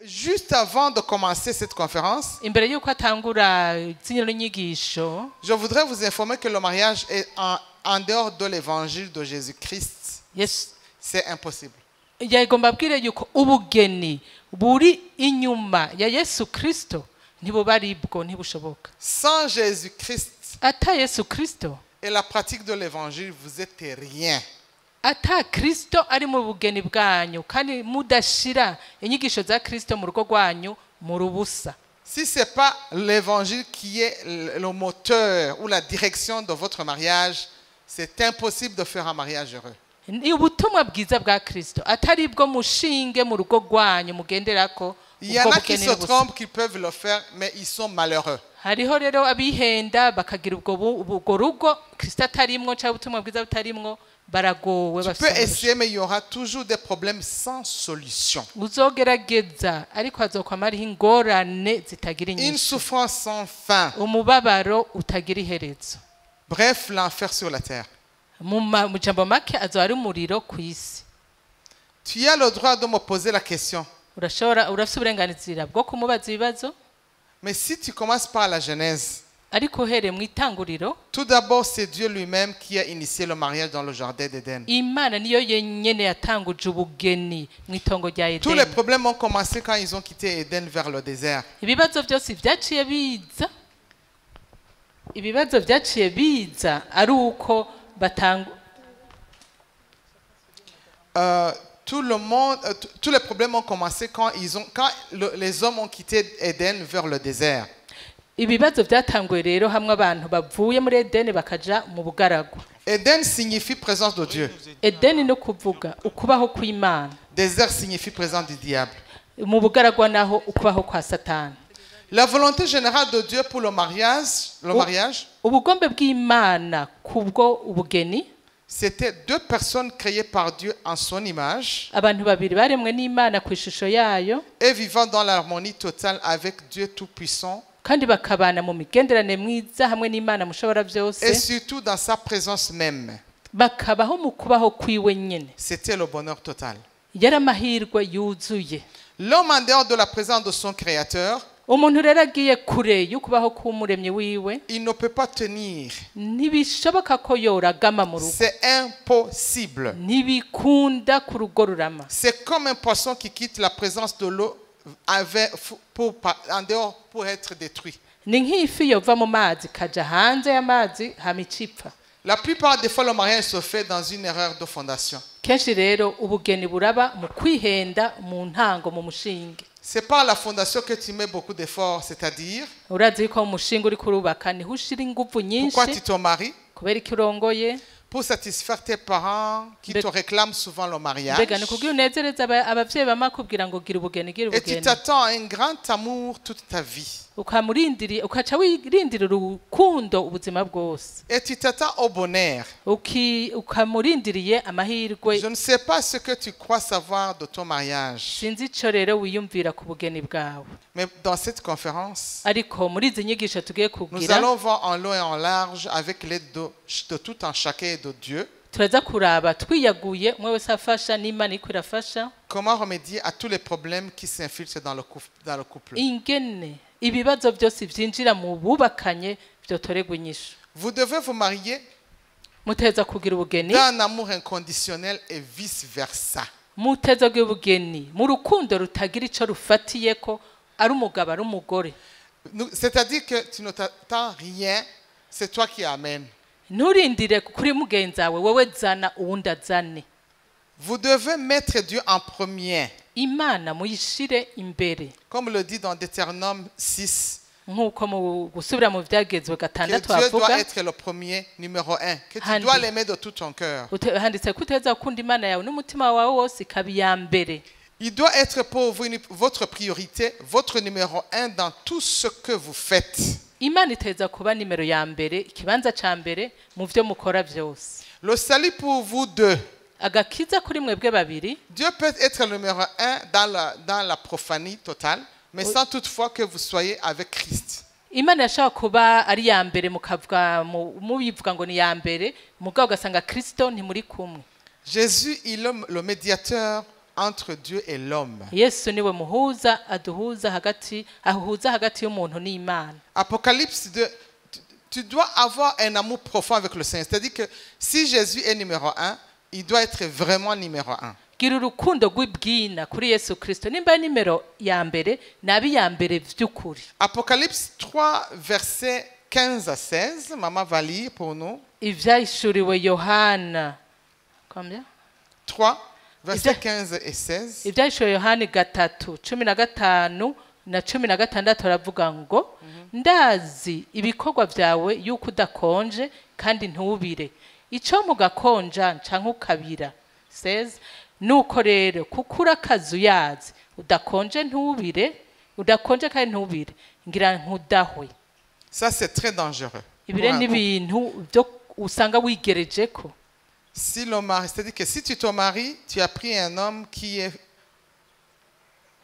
Juste avant de commencer cette conférence, imbere yuko atangura zino nyigisho je voudrais vous informer que le mariage est en dehors de l'évangile de Jésus-Christ. Yes. C'est impossible. yagomba abwire yuko ubugeni buri inyuma ya Yesu Kristo ntibuba aribwo ntibushoboka. Sans Jésus-Christ Ata Yesu Kristo et la pratique de l'évangile, vous êtes rien. ata Kristo ari mu bugeni bwanyu kandi mudashira inyigisho za Kristo mu rugo rwanyu mu rubusa. Si ce n'est pas l'évangile qui est le moteur ou la direction de votre mariage, c'est impossible de faire un mariage heureux. Ni ubutumwa bwiza bwa Kristo atari bwo mushinge mu rugo rwanyu mugenderako. Il y en a qui se trompent, qui peuvent le faire, mais ils sont malheureux. Hariho rero abihenda bakagira ubwo rugo Kristo atarimwo cyangwa ubutumwa bwiza butarimwo baragowe. Tu peux essayer, mais il y aura toujours des problèmes sans solution. Uzogerageza ariko hazokwama hariho ingorane zitagira Une inyishu, souffrance sans fin. umubabaro utagira iherezo. Bref, l'enfer sur la terre. Mu jambo make azoba ari umuriro ku isi. Tu as le droit de me poser la question. Urafite uburenganzira bwo kumubaza ibibazo, Mais si tu commences par la Genèse, ariko uhereye mu itanguriro, tout d'abord, c'est Dieu lui-même qui a initié le mariage dans le jardin d'Éden. Imana niyo yenyene yatanguje ubugeni mu itongo rya Tous les Edeni. problèmes ont commencé quand ils ont quitté Éden vers le désert. Ibibazo byose byaciye biza ari uko Tous les problèmes ont commencé quand les hommes ont quitté Éden vers le désert. ibibazo byatanguye rero hamwe abantu bavuye muri Edeni bakaja mu bugaragwa. Éden signifie présence de Dieu. Edeni no kuvuga ukubaho kw'Imana. Désert signifie présence du diable. Mu bugaragwa naho ukubaho kwa Satani. La volonté générale de Dieu pour le mariage, Ubugombe bw'Imana kubwo ubugeni, c'était deux personnes créées par Dieu en son image abantu babiri baremwe n'Imana ku ishusho yayo et vivant dans l'harmonie totale avec Dieu Tout-Puissant kandi bakabana mu migenderane mwiza hamwe n'Imana mushobora et byose, surtout dans sa présence même. bakabaho mu kubaho kwiwe nyene. C'était le bonheur total. Yari amahirwe yuzuye. L'homme en dehors de la présence de son Créateur, Umuntu rero agiye kure y'ukubaho k'umuremyi wiwe, il ne peut pas tenir. ntibishoboka ko yoragama mu rugo, C'est impossible. ntibikunda ku rugo rurama. C'est comme un poisson qui quitte la présence de l'eau en dehors pour être détruit. Ni nk'ifi yova mu mazi kaja hanze y'amazi hama icipfa. La plupart des fois, le mariage se fait dans une erreur de fondation. Kenshi rero ubugeni buraba mu kwihenda mu ntango mu mushinge. C'est par la fondation que tu mets beaucoup d'efforts, c'est-à-dire, Urazi ko umushinge uri kurubaka niho ushira ingufu nyinshi pourquoi tu te maries? kubera iki urongoye, Pour satisfaire tes parents qui te réclament souvent le mariage. mbega ni kugira unezereza abavyeyi bama kubwira ngo gira ubugeni gira Et tu ubugeni, t'attends à un grand amour toute ta vie. ukaca wirindira urukundo ubuzima bwose, Et tu t'attends au bonheur. ukamurindiriye amahirwe. Je ne sais pas ce que tu crois savoir de ton mariage. Sinzi ico rero wiyumvira ku bugeni bwawe, Mais dans cette conférence, ariko muri izi nyigisho tugiye nous kugira allons voir en long et en large avec l'aide de tout un chacun et de Dieu turaza kuraba twiyaguye umwe wese afasha n'Imana iko irafasha comment remédier à tous les problèmes qui s'infiltrent dans le couple. ingene ibibazo byose vyinjira mu bubakanye byotoregwa inyishu. Vous devez vous marier Muteza kugira ubugeni, d'un amour inconditionnel et vice-versa. muteza kugira ubugeni mu rukundo rutagira ico rufatiyeko, ari umugabo ari umugore. C'est-à-dire que tu ne t'attends rien, c'est toi qui amènes. Nturindire kuri mugenzi wawe, wewe zana uwundi azane. Vous devez mettre Dieu en premier. Imana muyishire imbere, Comme le dit dans Deutéronome 6, nk'uko mu gusubira mu vyagezwe que gatandatu Dieu doit bavuga, être le premier, numéro un, que tu Handi. dois l'aimer de tout ton cœur. handitse ko uteza gukunda Imana yawe n'umutima wawe wose ikaba iya mbere. Il doit être pour vous votre priorité, votre numéro un dans tout ce que vous faites. Imana iteza kuba nimero ya mbere, ikibanza ca mbere mu vyo mukora vyose. Le salut pour vous deux. Agakiza kuri mwebwe babiri, Dieu peut être le numéro un dans la prophanie totale, mais sans toutefois que vous soyez avec Christ. Imana yashaka kuba ari ya mbere mukavuga mubivuga ngo ni ya mbere, mugabo ugasanga Kristo ntimuri kumwe. Jésus, il est le médiateur entre Dieu et l'homme. yesu niwe muhuza ahuza hagati y'umuntu n'imana. Apocalypse 2, tu dois avoir un amour profond avec le Seigneur. C'est-à-dire que si Jésus est numéro 1, il doit être vraiment numéro 1. gira urukundo rw'ibwina kuri yesu kristo, nimba nimero ya mbere nabi ya mbere vy'ukuri. Apocalypse 3, versets 15 à 16. Maman va lire pour nous. Ivyahishuriwe yohana combien 3, versets 15 et 16. ivyahishuriwe yohani 3:15 na 16 aravuga ngo ndazi ibikorwa vyawe yuko udakonje kandi ntubire, ico mugakonja canke ukabira 16. Nuko rero kuko urakazi uyazi udakonje kandi ntubire ngira nkudahwe. Ça, c'est très dangereux. Ibire n'ibintu byo usanga wigerejeko. Si le mari, c'est-à-dire que si tu te maries, tu as pris un homme qui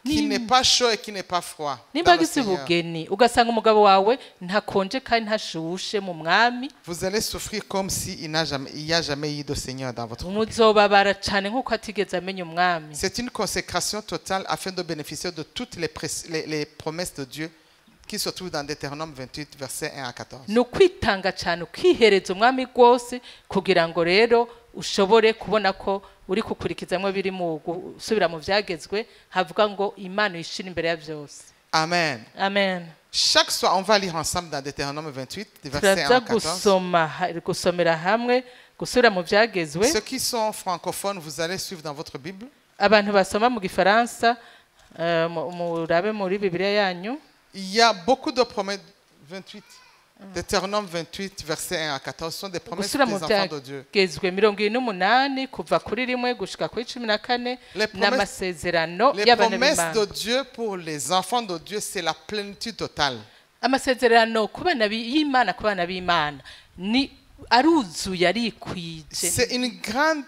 n'est pas chaud et qui n'est pas froid. Nimba gisi bugeni ugasanga umugabo wawe ntakonje kandi ntashushe mu mwami, vous allez souffrir comme si il n'y a jamais eu de Seigneur dans votre vie. muzobabara cyane nkuko atigeze amenya umwami. C'est une consécration totale afin de bénéficier de toutes les promesses de Dieu qui se trouvent dans Deutéronome 28, versets 1 à 14. Ni ukwitanga cyane ukihereza umwami rwose kugira ngo rero ushobore kubona ko uri kukurikizamwe biri mu gusubira mu vyagezwe, havuga ngo Imana ishira imbere ya byose. Amen. Amen. Chaque soir, on va lire ensemble dans Deutéronome 28, versets 1 à 14. Gusomera hamwe gusubira mu vyagezwe. Ceux qui sont francophones, vous allez suivre dans votre Bible. Abantu basoma mu gifaransa murabe muri Bibiliya yanyu. Il y a beaucoup de promesses. 28. Deutéronome 28, versets 1 à 14 sont des promesses des enfants de Dieu. Gezwe 28 kuva kuri 1 gushika kuri 14 n'amasezerano y'abana b'Imana. Les promesses de Dieu pour les enfants de Dieu, c'est la plénitude totale. Amasezerano ku bana b'Imana ni aruzuye arikwije. C'est une grande,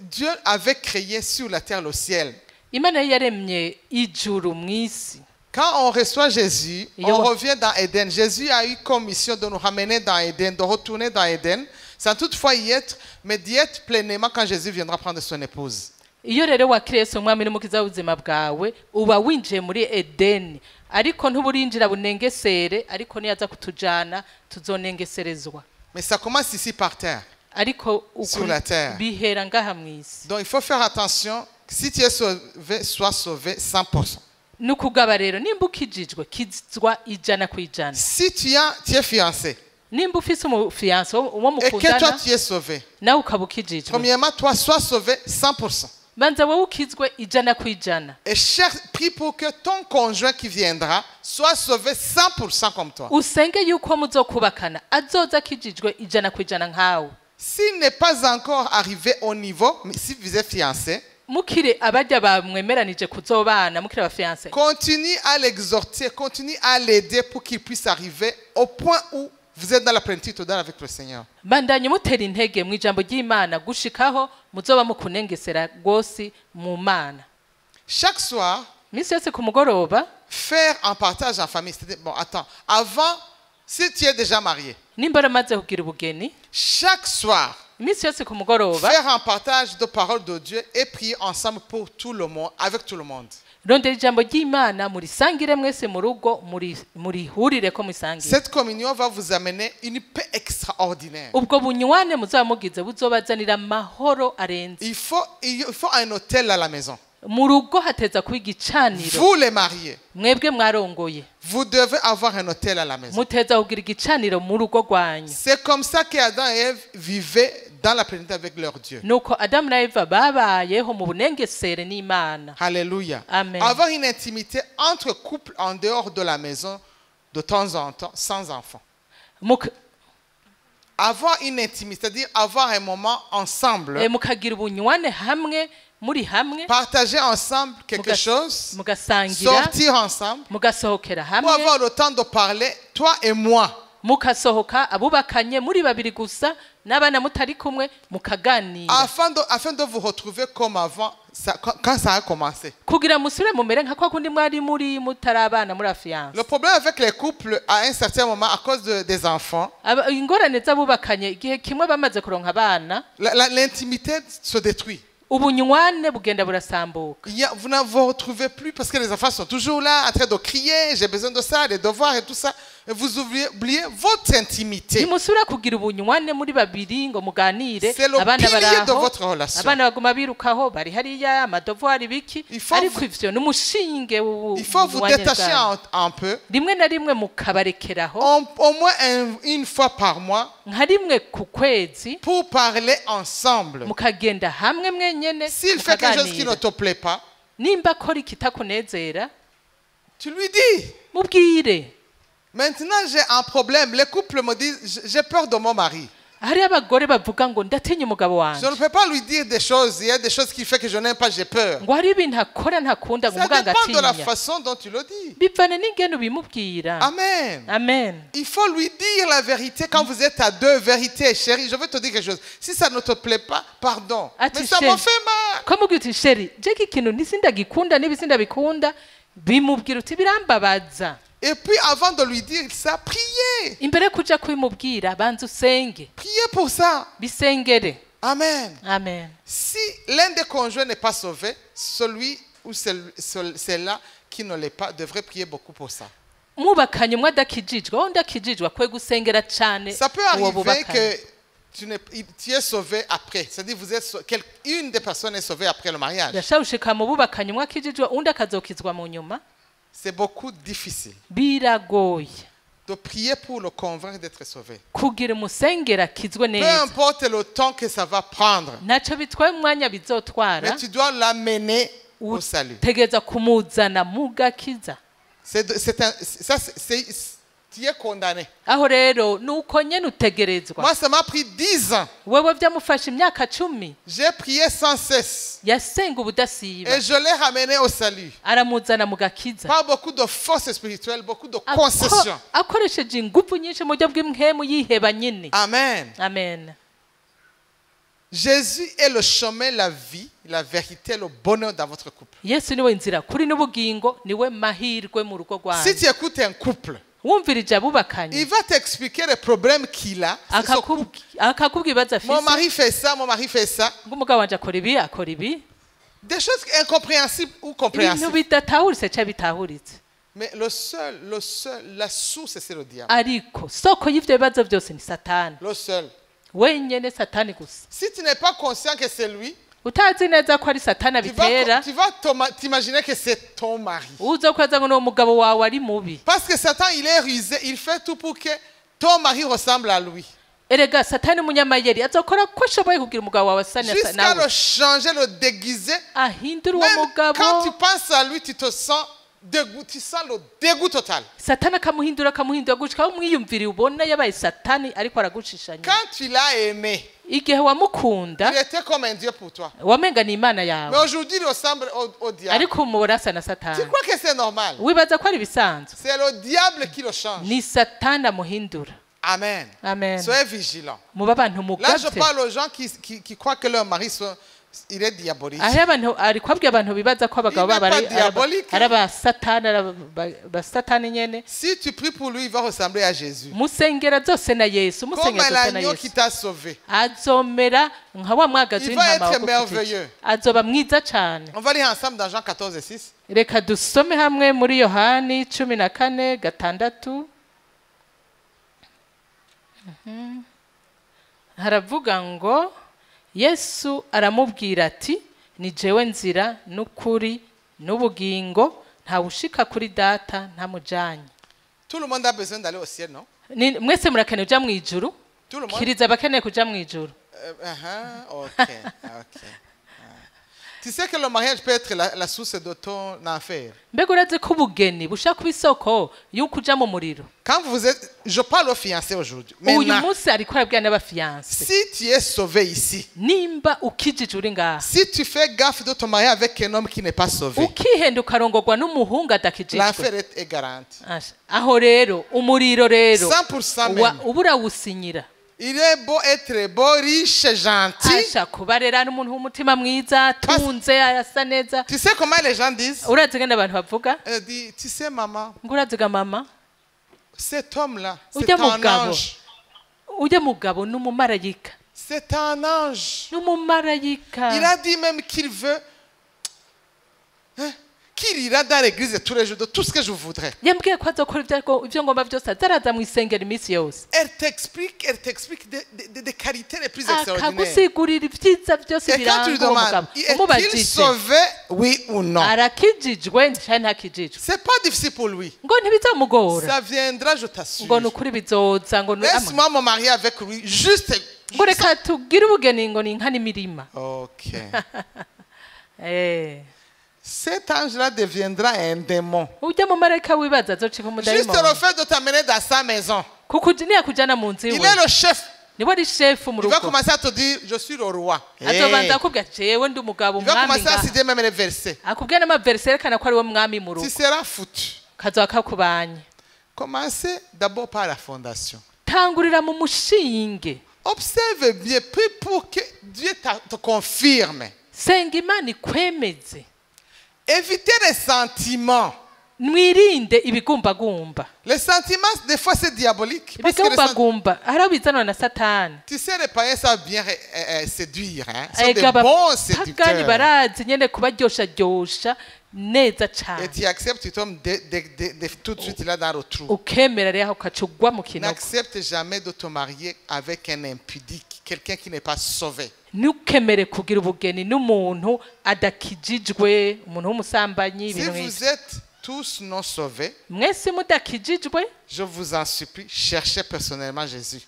Dieu avait créé sur la terre le ciel. Imana yaremye ijuru mw'isi. Quand on reçoit Jésus, on revient dans Éden. Jésus a eu comme mission de nous ramener dans Éden, de retourner dans Éden, sans toutefois y être, mais d'y être pleinement quand Jésus viendra prendre son épouse. Iyo rero wakiriye so mwami n'umukiza w'ubuzima bwawe uba winjiye muri Edeni, ariko ntuburinjira bunengesere, ariko niyaza kutujana tuzonengeserezwa. Mais ça commence ici par terre, ariko sur la terre. Bihera ngaha mw'isi. Donc il faut faire attention, si tu es sauvé, sois sauvé 100%. Nukugaba rero nimba ukijijwe kizwa ijana ku ijana. Si tu es fiancé nimba ufise umufiancé uwo et que mukundana toi tu es sauvé, nawe ukaba ukijijwe, premièrement toi sois sauvé 100%. banza wowe ukizwe ijana ku ijana. Et prie pour que ton conjoint qui viendra soit sauvé 100% comme toi. Usenge yuko muzokubakana azoza akijijwe ijana ku ijana nkawe. S'il n'est pas encore arrivé au niveau, mais si vous êtes fiancé, mukire abajya bamwemeranije kuzobana mukire abafiancé, continue à l'exhorter, continue à l'aider pour qu'il puisse arriver au point où vous êtes dans la plénitude totale avec le Seigneur. bandanye mutera intege mu ijambo ry'Imana gushikaho muzoba mukunengesera rwose mu Mana. Chaque soir, misi yose ku mugoroba faire un partage en famille. Bon, attends, avant, si tu es déjà marié, nimba ramaze kugira ubugeni, chaque soir, misi yose ku mugoroba faire un partage de parole de Dieu et prier ensemble pour tout le monde, avec tout le monde. rondera ijambo ry'Imana murisangire mwese mu rugo murihurire ko musangire. Cette communion va vous amener une paix extraordinaire. Ubwo bunywane muzaba mugize buzobazanira amahoro arenze. Il faut un hôtel à la maison. Mu rugo hateza kuba igicaniro. Vous les mariés, mwebwe mwarongoye vous devez avoir un hôtel à la maison. muteza kugira igicaniro mu rugo rwanyu. C'est comme ça qu'Adam et Ève vivaient dans la plénitude avec leur Dieu. Nuko Adamu na Eva babayeho mu bunengesere n'Imana. Alléluia. Amen. Avoir une intimité entre couples en dehors de la maison de temps en temps, sans enfants. Avoir une intimité, c'est-à-dire avoir un moment ensemble. Mukagira ubunywane hamwe muri hamwe. Partager ensemble quelque chose. Mugasangira. Sortir ensemble. Mugasohokera hamwe. Pour avoir le temps de parler, toi et moi. Mukasohoka abubakanye muri babiri gusa n'abana mutari kumwe mukaganira. Afin de vous retrouver comme avant, quand ça a commencé. Kugira musure mumere nka kwa kundi mwari muri mutarabana muri afiance. Le problème avec les couples à un certain moment à cause des enfants. Ingorane z'abubakanye igihe kimwe bamaze kuronka abana. L'intimité se détruit. ubunywane bugenda burasambuka. Vous ne vous retrouvez plus parce que les enfants sont toujours là en train de crier, j'ai besoin de ça, des devoirs et tout ça. Et vous oubliez votre intimité. Nimusubira kugira ubunywane muri babiri ngo muganire, C'est le abana pilier de baraho, votre relation. abana baguma birukaho bari hariya amadevoir biki, ariko ivyo n'umushinge Il faut vous détacher un peu. rimwe na rimwe mukabarekeraho Au moins une fois par mois nka rimwe ku kwezi pour parler ensemble. mukagenda hamwe mwenyene S'il fait quelque chose qui ne te plaît pas, nimba akora ikitakunezera tu lui dis. mubwire. Maintenant, j'ai un problème. Les couples me disent, j'ai peur de mon mari. hari abagore bavuga ngo ndatinya umugabo Je wanje ne peux pas lui dire des choses. Il y a des choses qui font que je n'aime pas, j'ai peur. ngo hari ibintu akora ntakunda ngo Ça umuganga dépend de la atinya façon dont tu le dis. bivana n'ingene ubimubwira. Amen. Amen. Il faut lui dire la vérité quand vous êtes à deux. Vérité, chérie, je veux te dire quelque chose. Si ça ne te plaît pas, pardon. Ati Mais ça me chérie. fait mal. ko mubwira uti sheri jeki ikintu nisindagikunda n'ibisindabikunda bimubwira uti birambabaza. Et puis avant de lui dire ça, priez. imbere yo kuja kubimubwira banza usenge Priez pour ça. bisengere. Amen. Amen. Si l'un des conjoints n'est pas sauvé, celui ou celle-là qui ne l'est pas devrait prier beaucoup pour ça. mubakanye umwe adakijijwe undi akijijwe akwiye gusengera cane Ça peut uwo arriver bubakanye. que tu es sauvé après. C'est-à-dire vous êtes une des personnes est sauvée après le mariage. birashobora gushika mu bubakanye umwe akijijwe undi akazokizwa mu nyuma. C'est beaucoup difficile biragoye de prier pour le convaincre d'être sauvé. kugira umusengera akizwe Peu neza importe le temps que ça va prendre, ntacyo bitwaye umwanya bizotwara mais tu dois l'amener au salut. utegereza kumuzana mu gakiza. Tu es condamné. aho rero nuko nyene utegerezwa. Moi, ça m'a pris 10 ans. wewe byamufashe imyaka 10 J'ai prié sans cesse. yasenga ubudasiba Et je l'ai ramené au salut. aramuzana mu gakiza Pas beaucoup de force spirituelle, beaucoup de concessions. akoresheje ingufu nyinshi mu buryo bw'imhemu yiheba nyine. Amen. Amen. Jésus est le chemin, la vie, la vérité, le bonheur dans votre couple. yesu niwe nzira kuri n'ubugingo niwe mahirwe mu rugo Si rwanyu. tu écoutes un couple, wumvirije abubakanye il va t'expliquer les problèmes qu'il a. C'est ce couple. akakubwira ibibazo Mon afise mari fait ça, mon mari fait ça. ng'umugabo wanje akora ibi akora ibi Des choses incompréhensibles ou ibintu compréhensibles. bidatahuritse cyangwa bitahuritse. Mais la source, c'est le diable. ariko soko y'ivyo bibazo byose ni satani Le seul. wenyene satani gusa. Si tu n'es pas conscient que c'est lui, utazi neza ko ari satani abitera tu vas t'imaginer que c'est ton mari. uzokwaza ngo n'uwo mugabo wawe ari mubi. Parce que Satan, il est rusé, il fait tout pour que ton mari ressemble à lui. erega satani umunyamayeri azokora ko ashoboye kugira umugabo wawe asa Jusqu'à nawe le changer, le déguiser. ahindura uwo Même mugabo. quand tu penses à lui, tu te sens dégoût, tu sens le dégoût total. satani akamuhindura gushikaho umwiyumvire ubona yabaye satani ariko aragushishanya. Quand tu l'as aimé, igihe wamukunda il était comme un Dieu pour toi. wamenga ni imana Mais yawe aujourd'hui, il ressemble au diable. ariko umubona asa na Tu satani. crois que c'est normal? wibaza ko ari ibisanzwe. C'est le diable qui le change. ni satani amuhindura. Amen. Amen. Soyez vigilants. muba abantu Là, je mugavye. parle aux gens qui croient que leur mari il est diabolique. aho abantu ariko abwiye abantu bibaza ko abagabo Il n'est babo pas diabolique. ari abasatani basatani nyene. Si tu pries pour lui, il va ressembler à Jésus. musengera zose na yesu Comme musengera zose na l'agneau qui yesu t'a sauvé. azomera nka wa mwagazi Il va w'intama être wagufitije. merveilleux. azoba mwiza cyane. On va lire ensemble dans Jean 14 et 6. reka dusome hamwe muri yohani 14:6. haravuga ngo yesu aramubwira ati ni jewe nzira n'ukuri n'ubugingo ntawushika kuri data ntamujanye. Tout le monde a besoin d'aller au ciel, non? mwese murakeneye kuja mu ijuru. Tout le monde. kiriza abakeneye kuja mu ijuru. Ok. Tu sais que le mariage peut être la source de ton enfer. mbega urazi ko ubugeni bushaka kuba isoko y'uko uja mu muriro. Quand vous êtes, je parle aux fiancés aujourd'hui. uyu Maintenant, munsi ariko arabwira n'abafiyanse. si tu es sauvé ici, nimba ukijije uri ngaha si tu fais gaffe de te marier avec un homme qui n'est pas sauvé, ukihenda ukarongorwa n'umuhungu adakijijwe. l'enfer est garanti. aho rero umuriro rero 100% même. uba urawusinyira. Il est beau être beau, riche, gentil. asha kuba rero ari umuntu w'umutima mwiza atunze asa neza. Tu sais comment les gens disent? urazi ngene abantu bavuga Tu sais maman, ngo uraziga mama cet homme-là, c'est ujya un mugabo ange. ujya mugabo n'umumarayika. C'est un ange. n'umumarayika Il a dit même qu'il veut, hein, qu'il ira dans l'église tous les jours, de tout ce que je voudrais. yambwiye ko azokora ibyo ngomba byose azaraza mu isengero iminsi yose Elle t'explique des qualités les plus extraordinaires. akagusigurira ibyiza byose Et quand tu lui biranga uwo mugabo demandes, est-il umubajije sauvé, oui ou non? arakijijwe cyangwa ntakijijwe C'est pas difficile pour lui. ngo ntibizamugora Ça viendra, je ngo t'assure. ni ukuri bizoza ngo ni ama Laisse-moi me marier avec lui, juste. ngo reka tugire ubugeni ngo ni inka n'imirima Ok. Cet ange-là deviendra un démon. ujya mu marayika wibaza azocika Juste umudayimoni le fait de t'amener dans sa maison. kuko niyakujyana mu nzu Il iwe est le chef. niwe ari shefu mu Il va rugo commencer à te dire, je suis le roi. azobanza akubwira jewe ndi umugabo Il va umwami commencer à ngaha citer même les versets. akubwira n'amaverisi yerekana ko ari we mwami mu Tu rugo seras foutu. kazoba kakubanye Commencez d'abord par la fondation. tangurira mu mushinge Observe bien, puis pour que Dieu te confirme. senga imana ikwemeze Évitez les sentiments. mwirinde ibigumbagumba Les sentiments, des fois, c'est diabolique. Parce que ibigumbagumba hari aho bizanwa na satani tu sais, les païens savent bien séduire. Hein? Ils sont des ega bons abapagani séducteurs. barazi nyene kubaryoshadyoshya neza Et cane tu acceptes, tu tombes tout de suite là dans le trou. ukemera rero ukaca ugwa mu kinogo N'accepte jamais de te marier avec un impudique, quelqu'un qui n'est pas sauvé. ntukemere kugira ubugeni n'umuntu adakijijwe umuntu w'umusambanyi Si ibintu vous nk'ivyo êtes tous non sauvés, mwese mudakijijwe je vous en supplie, cherchez personnellement Jésus.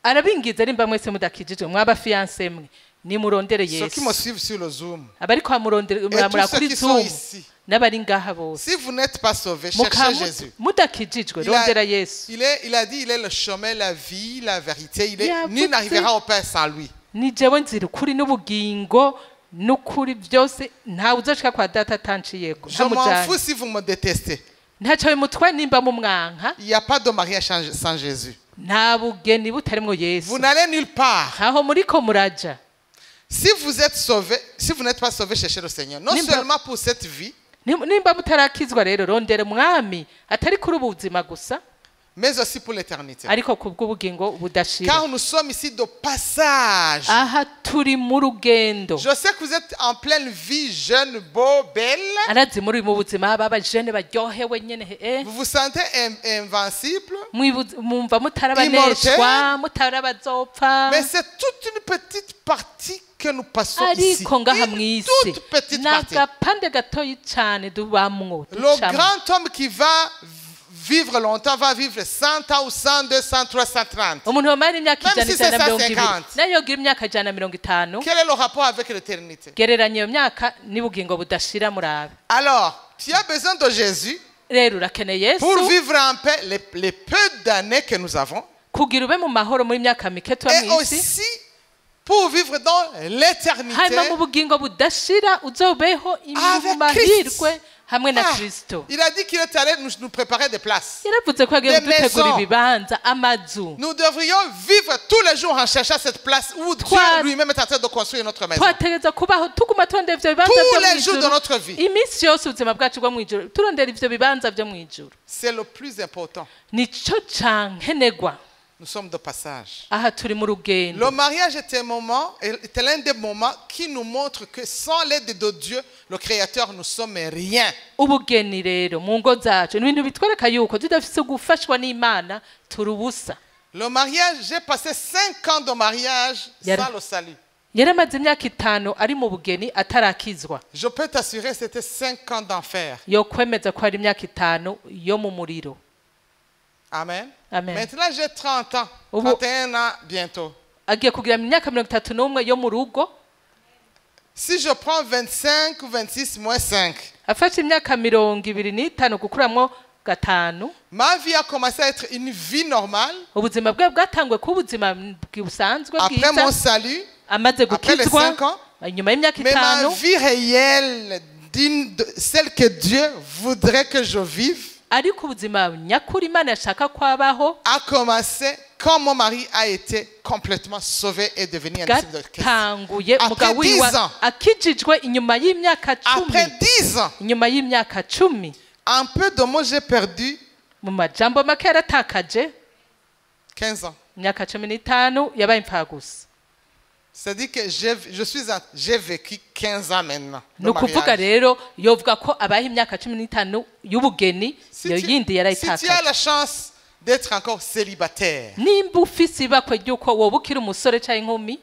arabingiza rimba mwese mudakijijwe mwaba fiyanse mwe nimurondere Ceux qui me yesu suivent sur le Zoom, abariko muramura ceux kuri qui sont zoom ici, n'abari ngaha bose si vous n'êtes pas sauvés, cherchez Jésus. mudakijijwe rondera yesu Il a dit, il est le chemin, la vie, la vérité. Yeah, Nul n'arrivera au Père sans lui. ni jewe nzira ukuri n'ubugingo n'ukuri byose ntawe uzoshika kwa data atanciyeko Je m'en fous si vous me détestez. ntacyo bimutwaye nimba mu mwanka Il n'y a pas de mariage sans Jésus. nta bugeni butarimwo Vous yesu n'allez nulle part. aho muriko muraja Si vous êtes sauvés, si vous n'êtes pas sauvés, cherchez le Seigneur. Non seulement pour cette vie, nimba mutarakizwa rero rondera umwami atari kuri ubu buzima gusa mais aussi pour l'éternité. ariko ku bw'ubugingo budashira Car nous sommes ici de passage. aha turi mu rugendo Je sais que vous êtes en pleine vie, jeune, beau, belle. arazi muri mu buzima b'abajene baryohewe nyene Vous vous sentez invincible. mwumva mutarabaneshwa mutarabazopfa Mais c'est toute une petite partie que nous passons ici. ariko ngaha Une mw'isi toute petite partie. n'agapande gatoyi cane dubamwo Le ducamwo. grand homme qui va vivre longtemps va vivre 100 ans ou 100, 200, 330. umuntu wamara imyaka Même ijana si ijana na c'est mirongo ibiri 150. nayo yogira imyaka ijana na mirongo itanu Quel est le rapport avec l'éternité? gereranya iyo myaka n'ubugingo budashira murabe Alors, tu as besoin de Jésus rero urakeneye pour yesu vivre en paix les peu d'années que nous avons kugira ube mu mahoro muri myaka mike tuba et mw'isi aussi pour vivre dans l'éternité hanyuma mu bugingo budashira uzobeho Avec mahirwe hamwe na Ah, kristo il a dit qu'il est allé nous préparer des places. yaravuze ko yagiye Des kudutegura maisons. ibibanza amazu Nous devrions vivre tous les jours en cherchant cette place où Dieu lui-même est en train de construire notre maison. twategereza kubaho tuguma turondera ivyo bibanza Tous vyo les jours de mw'ijuru notre vie. iminsi yose ubuzima bwacu bwo mw'ijuru turondera ivyo bibanza vyo mw'ijuru C'est le plus important. nico cankenegwa Nous sommes de passage. aha turi mu rugendo Le mariage était l'un des moments qui nous montre que sans l'aide de Dieu, le Créateur, nous sommes rien. ubugeni rero mu ngo zacu ni ibintu bitwereka yuko tudafise gufashwa n'imana turi ubusa Le mariage, j'ai passé 5 ans de mariage Yara- sans le salut. yaramaze imyaka 5 ari mu bugeni atarakizwa Je peux t'assurer, c'était 5 ans d'enfer. yokwemeza ko ari imyaka 5 yo mu muriro Amen. Amen. Maintenant, j'ai 30 ans, Ubu- 31 ans bientôt. agiye kugira imyaka 31 yo mu rugo Si je prends 25 ou 26 moins 5, afashe imyaka 25 gukuramwo 5 ma vie a commencé à être une vie normale. ubuzima bwe bwatangwe ku buzima busanzwe Après mon bwiza salut, amaze après les gukizwa 5 ans, nyuma y'imyaka mais ma 5 vie réelle, celle que Dieu voudrait que je vive, ariko ubuzima nyakuri imana yashaka kwabaho a commencé quand mon mari a été complètement sauvé et devenu un disciple de Christ. gatanguye Après umugabo wiwe 10 ans. akijijwe inyuma y'imyaka 10 Après 10 ans, inyuma y'imyaka 10 en peu de mots, j'ai perdu mu majambo make yaratakaje 15 ans. imyaka 15 yabaye impfagusa C'est-à-dire que j'ai vécu 15 ans maintenant. ni ukuvuga rero yovuga ko abaye imyaka 15 y'ubugeni iyo yindi Si tu yarayitakaje as la chance d'être encore célibataire, nimba ufise ibakwe ry'uko woba ukiri umusore cyangwa inkumi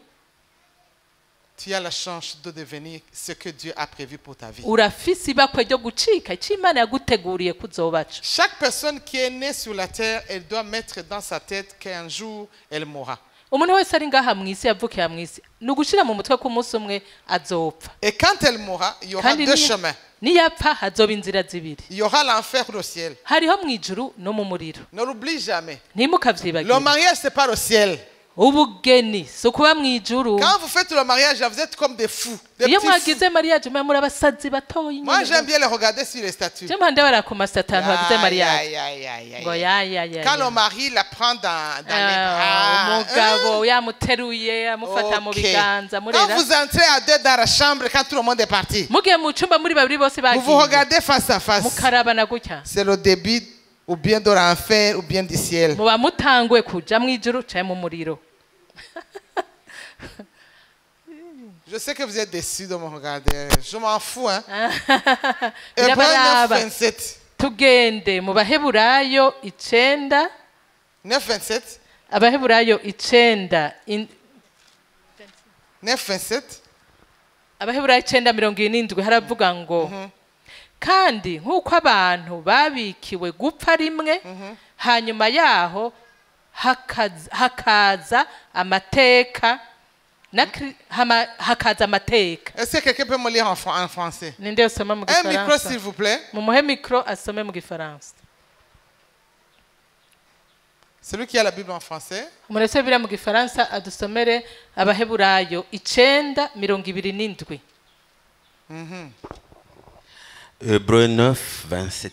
tu as la chance de devenir ce que Dieu a prévu pour ta vie. urafise ibakwe ryo gucika icyo imana yaguteguriye kuzobaca. Chaque personne qui est née sur la terre, elle doit mettre dans sa tête qu'un jour, elle mourra. umuntu wese ari ngaha mu isi yavukiye mu isi ni ugushira mu mutwe ko umunsi umwe azopfa Et quand elle mourra, il y aura kandi deux chemins. niyapfa hazoba inzira zibiri Il y aura l'enfer ou le ciel. hariho mu ijuru no mu muriro Ne l'oublie jamais. ntimukavyibagire. Le mariage, c'est pas le ciel. ubugeni si ukuba mu ijuru. Quand vous faites le mariage, vous êtes comme des fous. Des iyo petits fous. mwagize mariage mwe muri abasazi batoyi Moi, j'aime bien les regarder sur les statues. je mpande bara ku masatanu bagize Aïe, mariage aïe, aïe, aïe, aïe. ngo ya Quand le mari la prend dans les bras. umugabo yamuteruye amufata mu Ok. biganza Quand murera vous entrez à deux dans la chambre, quand tout le monde est parti, mugiye mu cyumba muri babiri bose vous vous bagiye regardez face à face. mukarabana gutya C'est le début ou bien de l'enfer ou bien du ciel. muba mutangwe kuja mu ijuru cyangwa mu muriro. Je sais que vous êtes déçus de me regarder. Je m'en fous. Hein. Hébreux Birabaraba. 9:27. tugende mu baheburayo 9 9:27. abaheburayo 9:27. abaheburayo 9:27 haravuga ngo kandi nk'uko abantu babikiwe gupfa rimwe hanyuma yaho hakaza amateka hakaza amateka. Est-ce que quelqu'un peut me lire en français? Ninde usoma mu Un micro, gifaransa s'il vous plaît. mumuhe mikro asome mu gifaransa. Celui qui a la Bible en français. Umurese bira mu gifaransa adusomere abaheburayo 9:27. Hébreux 9:27.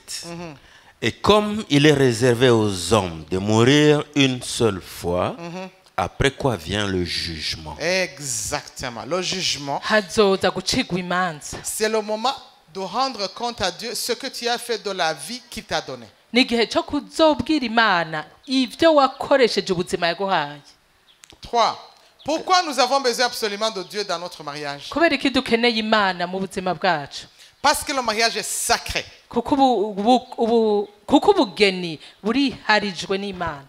Et comme il est réservé aux hommes de mourir une seule fois, après quoi vient le jugement. Exactement. Le jugement, Hazoza gucigwa imanza. c'est le moment de rendre compte à Dieu ce que tu as fait de la vie qu'il t'a donnée. N'igihe cyo kuzobwira Imana ivyo wakoresheje ubuzima yaguhaye. 3. Pourquoi nous avons besoin absolument de Dieu dans notre mariage? Kubera iki dukeneye Imana mu buzima bwacu? Parce que le mariage est sacré. Kuko ubugeni buriharijwe n'Imana.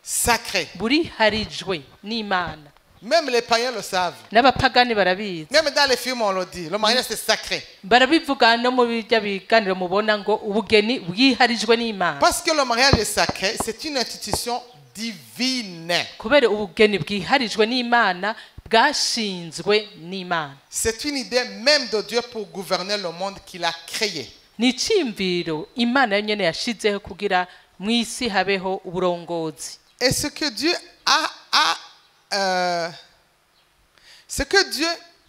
Sacré. Buriharijwe n'Imana. Même les païens le savent. N'abapagani barabizi. Même dans les films, on le dit. Le mariage, c'est sacré. Barabivuga no mu bijya biganiro mubona ngo ubugeni bwiharijwe n'Imana. Parce que le mariage est sacré, c'est une institution divine. Kubera ubugeni bwiharijwe n'Imana bwashinzwe n'Imana. C'est une idée même de Dieu pour gouverner le monde qu'il a créé. Ni iciyumviro Imana yonyene yashizeho kugira mu isi habeho uburongozi. Et ce que Dieu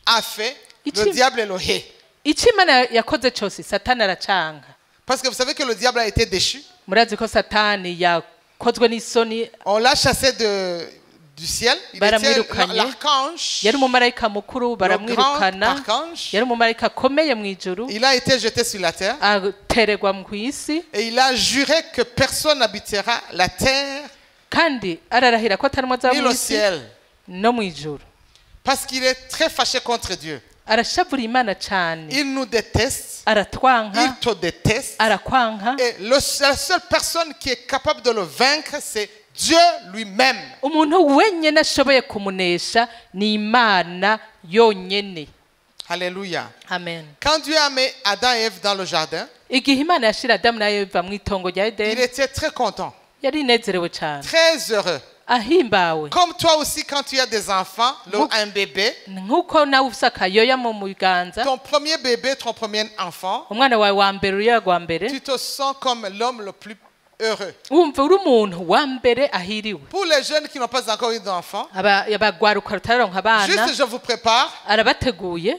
a fait, le diable le hait. Icyo Imana yakoze cyose Satani aracanga. Parce que vous savez que le diable a été déchu. Murazi ko Satani yakozwe n'isoni. On l'a chassé du ciel. Il était l'archange. Yari umumarayika mukuru baramwirukana. Yari umumarayika akomeye mu ijuru. Il a été jeté sur la terre. Atererwa mu isi. Et il a juré que personne n'habitera la terre kandi ararahira ko atarimo ni le ciel. No mu ijuru. Parce qu'il est très fâché contre Dieu. Arashavura Imana cyane. Il nous déteste. Aratwanka. Il te déteste. Arakwanka. Et la seule personne qui est capable de le vaincre, c'est Dieu lui-même. Umuntu wenyene ashoboye kumunesha ni Imana yonyene. Alléluia. Amen. Quand Dieu a mis Adam et Ève dans le jardin, igihe Imana yashira Adamu na Eva mu itongo rya il Edeni était très content, yari inezerewe cyane très heureux. ahimbawe. Comme toi aussi, quand tu as des enfants, un bébé, nkuko nawe ufise akayoya mu biganza, ton premier bébé, ton premier enfant, umwana wawe wa mbere uriya wa mbere, tu te sens comme l'homme le plus heureux. wumva uri umuntu wa mbere ahiriwe. Pour les jeunes qui n'ont pas encore eu d'enfants, abagwaruka rutaronka abana, juste je vous prépare. arabateguye.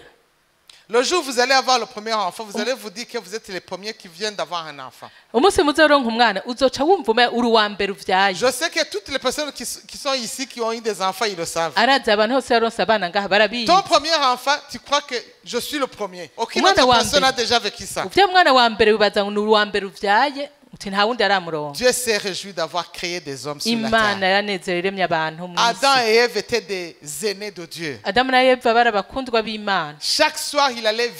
Le jour où vous allez avoir le premier enfant, vous allez vous dire que vous êtes les premiers qui viennent d'avoir un enfant. umunsi muzoronka umwana uzoca wumva uri wa mbere uvyaye. Je sais que toutes les personnes qui sont ici, qui ont eu des enfants, ils le savent. arazi abantu hose yaronse abana ngaha barabizi. Ton premier enfant, tu crois que je suis le premier. Aucune autre personne n'a déjà vécu ça. uvya mwana wa mbere wibaza ngo uri wa mbere uvyaye uti nta wundi aramurongo. Dieu s'est réjoui d'avoir créé des hommes sur la Imana terre. yaranezero iremye abantu mu Adam isi. et Ève étaient des aînés de Dieu. Adamu na Eva bari abakundwa b'Imana. Chaque soir, il allait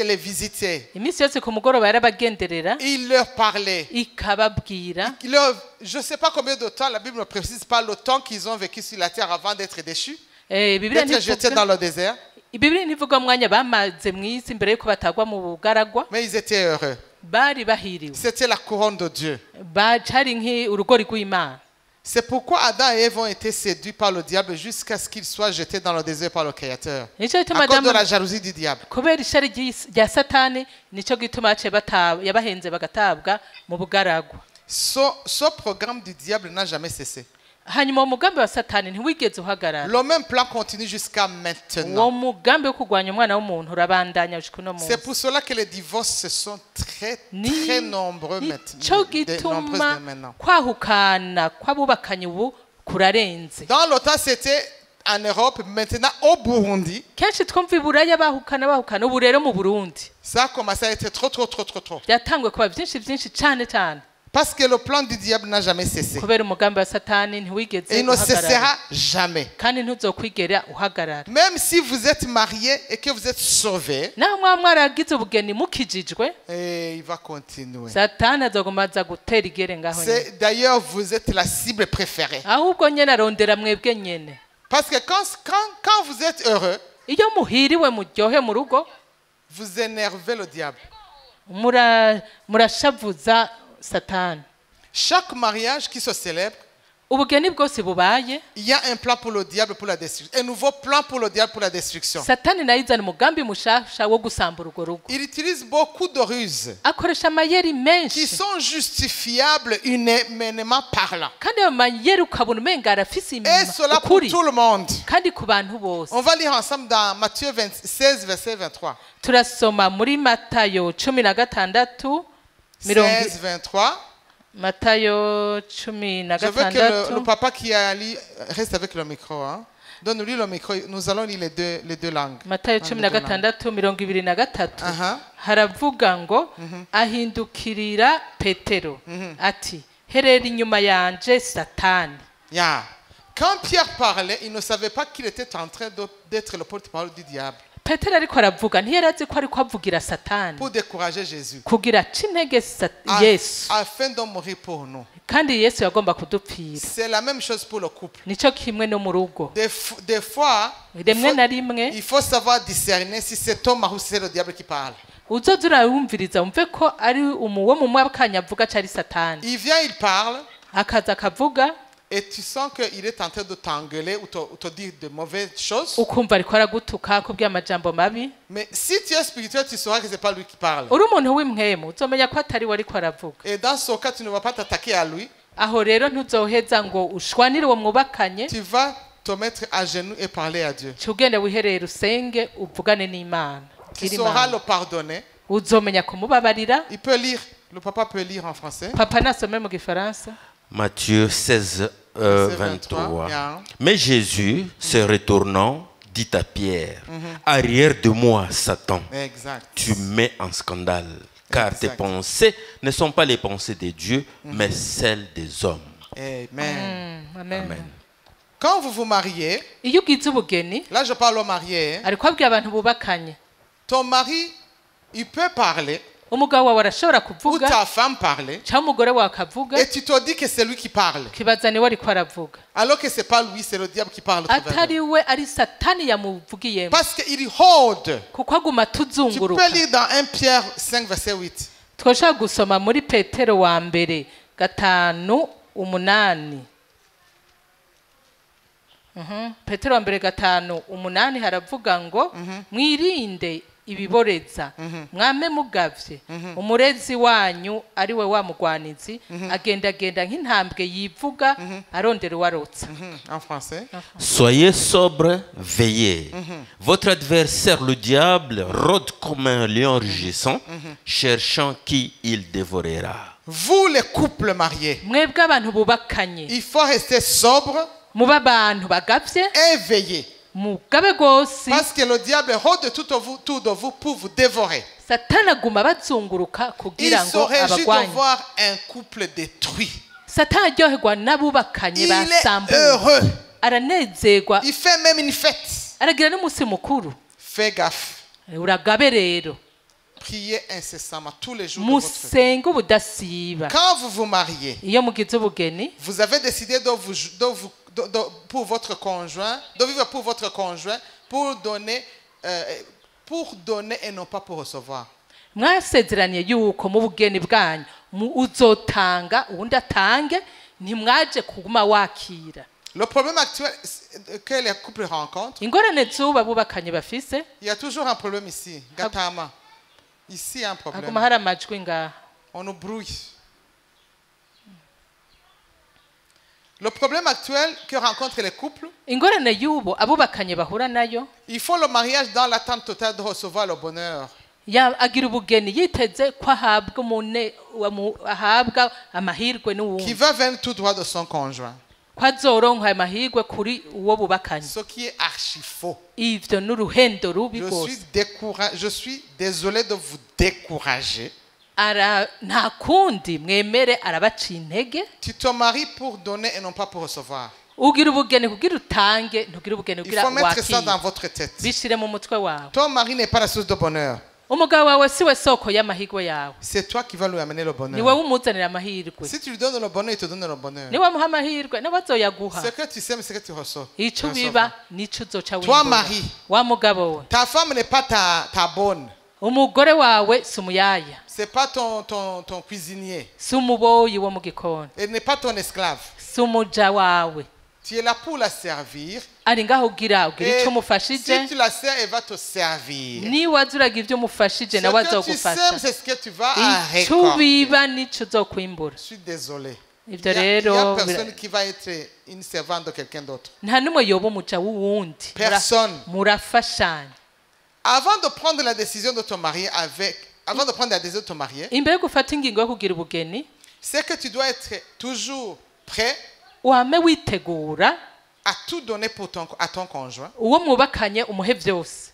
les visiter. Iminsi yose ku mugoroba yarabagenderera Il leur parlait. ikababwira. Je ne sais pas combien de temps, la Bible ne précise pas le temps qu'ils ont vécu sur la terre avant d'être déchus, Bibiliya d'être jetés dans ntivuga le désert. Bibiliya ntivuga umwanya bamaze mu isi mbere yuko batagwa mu bugaragwa. Mais ils étaient heureux. Bari bahiriwe. C'était la couronne de Dieu. Cari nk'urugori rw'Imana. C'est pourquoi Adam et Ève ont été séduits par le diable jusqu'à ce qu'ils soient jetés dans le désert par le Créateur. Nico gituma À cause de Adamu la jalousie du diable. kubera ishari rya Satani nico gituma yabahenze bagatabwa mu bugaragwa. Ce programme du diable n'a jamais cessé. Hanyuma umugambi wa Satani ntiwigeze uhagarara. Le même plan continue jusqu'à Uwo maintenant. mugambi wo kurwanya umwana w'umuntu urabandanya gushika uno C'est munsi. pour cela que les divorces se sont très nombreux Nico gituma maintenant. kwahukana kw'abubakanye ubu kurarenze. Dans le temps, c'était en Europe, maintenant au Burundi, Kenshi twumva iburaya bahukana ubu rero mu Burundi ça a commencé à être trop. byatangwe kuba byinshi cyane Parce que le plan du diable n'a jamais cessé. kubera umugambi wa Satani ntiwigeze Et il ne uhagarara cessera jamais. kandi ntuzokwigera uhagarara. Même si vous êtes marié et que vous êtes sauvé, naho mwaba mwaragize ubugeni mukijijwe et il va continuer. Satani azogumaza gutera igere ngaho nyene. D'ailleurs, vous êtes la cible préférée. Ahubwo nyene arondera mwebwe nyene. Parce que quand vous êtes heureux, Iyo muhiriwe muryohe mu rugo vous énervez le diable. murashavuza Satani. Chaque mariage qui se célèbre, Ubugeni bwose bubaye il y a un plan pour le diable pour la destruction. Un nouveau plan pour le diable pour la destruction. Satani nayo izana umugambi mushasha wo gusambura urwo rugo. Il utilise beaucoup de ruses Akoresha amayeri qui menshi sont justifiables humainement parlant. kandi ayo mayeri ukabona umenga arafise Et cela pour ukuri tout le monde. kandi ku bantu bose. On va lire ensemble dans Matthieu 16, verset 23. Turasoma muri Matayo 16 16, 23. Matayo Je veux que le papa qui a lu reste avec le micro. Hein. Donne-lui le micro. Nous allons lire les deux langues. Matayo 16:23 haravuga ngo ahindukirira Petero ati herera inyuma yanje Satani. Yeah. Quand Pierre parlait, il ne savait pas qu'il était en train d'être le porte-parole du diable Petero ariko aravuga ntiyarazi ko ariko avugira Satani pour décourager Jésus, kugira intege Yesu afin de mourir pour nous. kandi Yesu yagomba kudupfira. C'est la même chose pour le couple. Nico kimwe no mu rugo. Des fois, Rimwe na rimwe il faut savoir discerner si c'est Thomas ou si c'est le diable qui parle. uzoza urayumviriza umve ko ari wo mu mwakanya avuga cari Satani. Il vient, il parle, Akaza akavuga et tu sens qu'il est en train de t'engueuler ou te dire de mauvaises choses. ukumva ariko aragutuka kubwira amajambo mabi. Mais si tu es spirituel, tu sauras que c'est pas lui qui parle. Uri umuntu w'imwemu uzomenya ko atari we ariko aravuga. Et dans ce cas, tu ne vas pas t'attaquer à lui. Aho rero ntuzoheza ngo ushwanire uwo mwubakanye. Tu vas te mettre à genoux et parler à Dieu. Ugende wiherere usenge uvugane n'Imana. Tu sauras le pardonner. Uzomenya kumubabarira. Il peut lire. Le papa peut lire en français. Papa nasome mu Gifaransa. Matthieu 16, 23. Yeah. Mais Jésus, se retournant, dit à Pierre, arrière de moi, Satan, Exact. tu mets en scandale, car tes pensées ne sont pas les pensées de Dieu, mais celles des hommes. Amen. Amen. Quand vous vous mariez, Iyo ugize ubugeni là je parle aux mariés, ariko abwira abantu bubakanye. ton mari, il peut parler, Umugabo wawe arashobora ou kuvuga ta femme parler, cyangwa umugore wawe akavuga et tu te dis que c'est lui qui parle. kibaza niwe ariko aravuga. Alors que c'est pas lui, c'est le diable qui parle. Atari we ari Satani yamuvugiyemo Parce qu'il rôde. kuko aguma Tu tuzunguruka. peux lire dans 1 Pierre 5, verset 8. Twoshaka gusoma muri Petero wa mbere 5:8. Petero wa mbere 5:8 haravuga ngo mwirinde ibiboreza mwame mugavye umurezi wanyu ari we wa mugwanizi agenda nk'intambwe yivuga arondera uwarotsa. En français. Soyez sobres, veillez. Votre adversaire, le diable, rôde comme un lion rugissant, cherchant qui il dévorera. Vous les couples mariés, Mwebwe abantu bubakanye il faut rester sobre muba abantu bagavye et veiller. mugabe gose Parce que le diable rôde autour de vous pour vous dévorer. satani aguma bazunguruka Il kugira se ngo réjouit de abagwanye voir un couple détruit. satani aryoherwa n'abubakanye Il est basambuye heureux. aranezerwa Il fait même une fête. aragira n'umunsi mukuru Fais gaffe. uragabe rero Priez incessamment tous les jours de votre vie. musenge ubudasiba Quand vous vous mariez, iyo mugize ubugeni vous avez décidé pour votre conjoint, de vivre pour votre conjoint, pour donner et non pas pour recevoir. mwasezeraniye yuko mu bugeni bwanyu uzotanga ubundi atange ntimwaje kuguma wakira Le problème actuel que les couples rencontrent, ingorane z'ubu abubakanye bafise il y a toujours un problème ici. Gatama. Ici, il y a un problème. haguma hari amajwi ngaha On nous brouille. Le problème actuel que rencontrent les couples, ingorane y'ubu abubakanye bahura nayo ils font le mariage dans l'attente totale de recevoir le bonheur. agira ubugeni yiteze ko ahabwa amahirwe Qui n'uwundi va venir tout droit de son conjoint. ko azoronka ayo mahirwe kuri uwo bubakanye Ce qui est archi faux. ivyo n'uruhendo rubi rwose Je suis désolé de vous décourager. nta kundi mwemere arabaciye intege Tu te maries pour donner et non pas pour recevoir. ugira ubugeni kugira utange ntugira ubugeni Il kugira faut mettre ça dans wakire votre tête. bishire mu mutwe wawe Ton mari n'est pas la source de bonheur. umugabo wawe siwe soko y'amahirwe yawe C'est toi qui vas lui amener le ni bonheur. wowe umuzanira amahirwe Si tu lui donnes le bonheur, il te donne le bonheur. ni wamuha amahirwe nawe azoyaguha Ce que tu sèmes, c'est que tu reçois. ico biba nico uzoca Toi, mari, wa mugabo we ta femme n'est pas ta bonne. umugore wawe si umuyaya C'est pas ton cuisinier. si umuboyi wo mu gikoni Elle n'est pas ton esclave. si umuja wawe Tu es là pour la servir. ari ngaho ugira Et ico umufashije si tu la sers, elle va te servir. niba uragira ivyo umufashije Ce nawe que tu azogufasha sèmes, c'est ce que tu vas ico récolter. biba nico uzokwimbura Je suis désolé. ivyo Il y a rero personne qui va être une servante de quelqu'un d'autre. nta n'umwe yoba umuja w'uwundi Personne. murafashanya Avant de prendre la décision de te marier imbere yo gufata ingingo yo kugira ubugeni c'est que tu dois être toujours prêt wame witegura à tout donner à ton conjoint. uwo mwubakanye umuhe vyose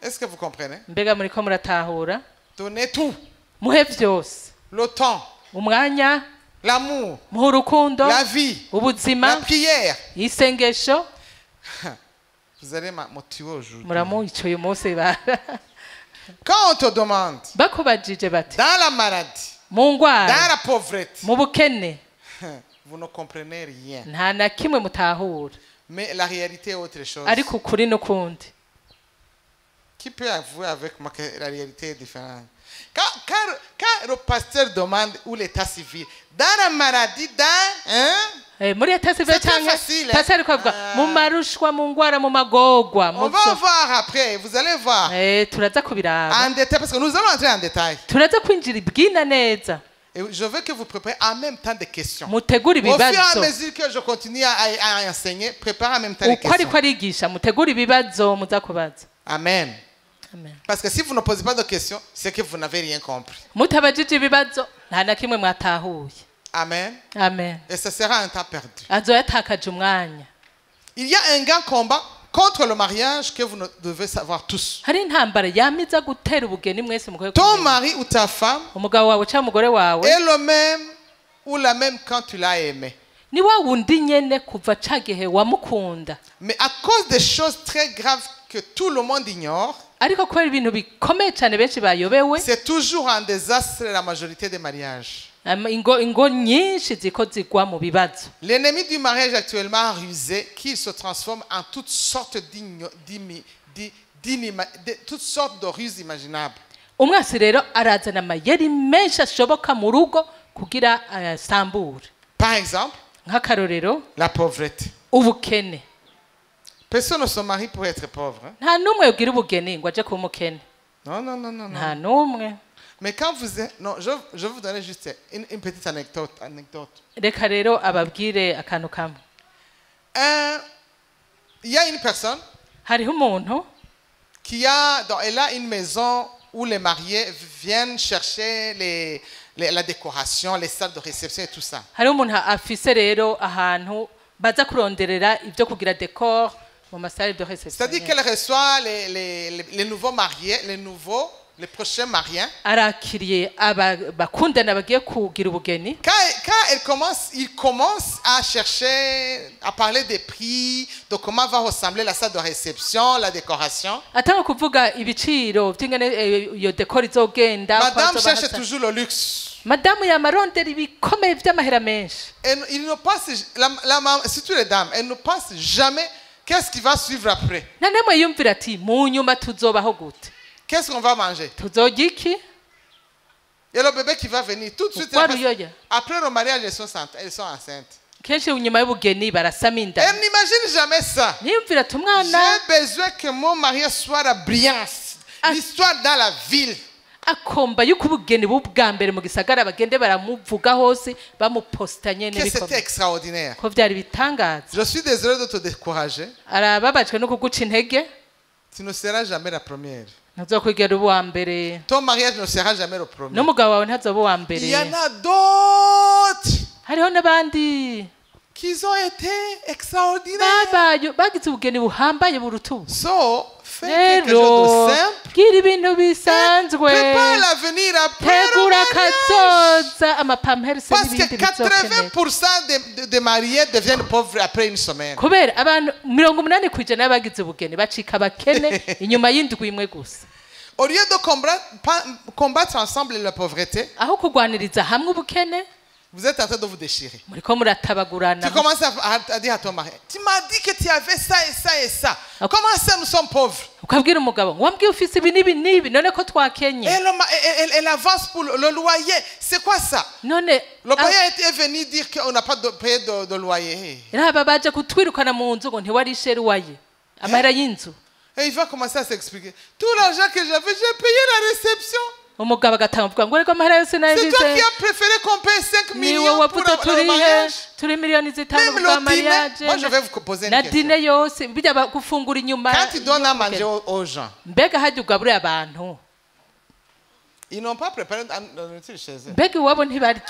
Est-ce que vous comprenez? mbega muriko muratahura Donner tout. muhe vyose Le temps, umwanya l'amour, muhe urukundo la vie, ubuzima la prière. isengesho Vous allez me tuer aujourd'hui. muramuyica uyu munsi Quand on te demande, bakubajije bati dans la maladie, mu dans ngwara la pauvreté, mu bukene vous ne comprenez rien. nta na kimwe mutahura Mais la réalité est autre chose. ariko ukuri n'ukundi Qui peut avouer avec moi que la réalité est différente? Quand le pasteur demande où l'état civil, dans la maladie, muri leta sive C'est très canke facile, pasi ariko avuga mu marushwa mu ngwara mu magorwa on va voir après, vous allez voir. turaza kubiraba En détail, parce que nous allons entrer en détail. turaza kwinjira ibwina neza Et je veux que vous préparez en même temps des questions. mutegure Au fur et à ibibazo mesure que je continue à enseigner, préparez en même temps les uko ariko questions. arigisha mutegure ibibazo muza kubaza Amen. Amen. Parce que si vous ne posez pas de questions, c'est que vous n'avez rien compris. mutabajije ibibazo nta na kimwe mwatahuye Amen. amen Et ce sera un temps perdu. azoyatakaje umwanya Il y a un grand combat contre le mariage que vous devez savoir tous. hari intambara yamiza gutera ubugeni mwese mukwiye Ton kumenya. mari ou ta femme umugabo wawe cyangwa umugore wawe est le même ou la même quand tu l'as aimé. ni wa wundi nyene kuva ca gihe wamukunda Mais à cause des choses très graves que tout le monde ignore, ariko kubera ibintu bikomeye cyane benshi bayobewe c'est toujours un désastre la majorité des mariages. ingo nyinshi ziko zigwa mu bibazo L'ennemi du mariage actuellement rusé, qu'il se transforme en toutes sortes toutes sortes de ruses imaginables. umwasi rero arazana amayeri menshi ashoboka mu rugo kugira sambure Par exemple, nk'akarorero la pauvreté. ubukene Personne ne se marie pour être pauvre. Hein? nta n'umwe yogira ubugeni ngo aje kuba umukene Non, non, non, non, non. nta n'umwe Mais quand vous êtes... Non, je vais vous donner juste une petite anecdote. reka rero ababwire akantu kamwe Il y a une personne hariho umuntu elle a une maison où les mariés viennent chercher la décoration, les salles de réception et tout ça. hariho umuntu afise rero ahantu baza kuronderera ibyo kugira decor mu masale de réception C'est-à-dire qu'elle reçoit les nouveaux mariés, les nouveaux les prochains mariés. arakiriye bakundana bagiye kugira ubugeni. Quand il commence à chercher, à parler des prix, de comment va ressembler la salle de réception, la décoration. Atanga kuvuga ibiciro by'ingene iyo decor izogenda. Madame cherche toujours le luxe. Madamu yamarondera ibikomeye by'amahera menshi. Il ne pense, surtout les dames, elles ne pensent jamais qu'est-ce qui va suivre après. Nta nemwe yumvira ati mu nyuma tuzobaho gute. Qu'est-ce qu'on va manger? Tuzorya iki? Et le bébé qui va venir tout de suite après le mariage, elles sont enceintes. Kenshi nyuma y'ubugeni barasama inda. Elle n'imagine jamais ça. Niyumvira ati umwana j'ai besoin que mon mariage soit la brillance, l'histoire dans la ville. Akomba yuko ubugeni bwa mbere mu gisagara bagende baramuvuga hose bamupostanye C'était n'ibikomeye. extraordinaire. Ko byari bitangaza. Je suis désolé de te décourager. Arababajwe no kuguca intege. Tu ne seras jamais la première. Ntazokwigera uwa mbere. Ton mariage ne sera jamais le premier. N'umugabo wawe ntazoba uwa mbere. Il y en a d'autres Hariho n'abandi qui ont été extraordinaires. bagize ubugeni buhambaye burutu. So, fais quelque chose de simple. Gira ibintu bisanzwe. Prépare l'avenir après le Tegura mariage. kazoza amapamperse Parce que n'ibindi bizokeneye. 80% des mariés deviennent pauvres après une semaine. Kubera abantu 80% y'abagize ubugeni bacika abakene inyuma y'indwi imwe gusa. Au lieu de combattre ensemble la pauvreté, Aho kugwaniriza hamwe ubukene vous êtes en train de vous déchirer. muriko muratabagurana. Tu commences à dire à ton mari, tu m'as dit que tu avais ça et ça et ça. Comment ça nous sommes pauvres? Ukabwira umugabo wambwiye ufise ibi n'ibi n'ibi none ko twakenye. Elle avance pour le loyer. C'est quoi ça? None Le bailleur est venu dire qu'on n'a pas payé de loyer. raba baje kutwirukana mu nzu ngo ntiwarishe ruwaye amahera y'inzu. Et il va commencer à s'expliquer. Tout l'argent que j'avais, j'ai payé la réception. Umugabo agatanguka ngo reko amahera yose C'est toi qui nayibize. as préféré qu'on paye 5 Niwe millions pour wavuze le mariage. turi miliyoni zitanu Même bwa le dîner. mariage. Moi, je vais vous poser une Na question. dine yose bijya gufungura inyuma. Quand tu donnes à manger aux gens, Mbega hajya ugaburira abantu. ils n'ont pas préparé la nourriture chez eux. Mbega iwabo ntibarya.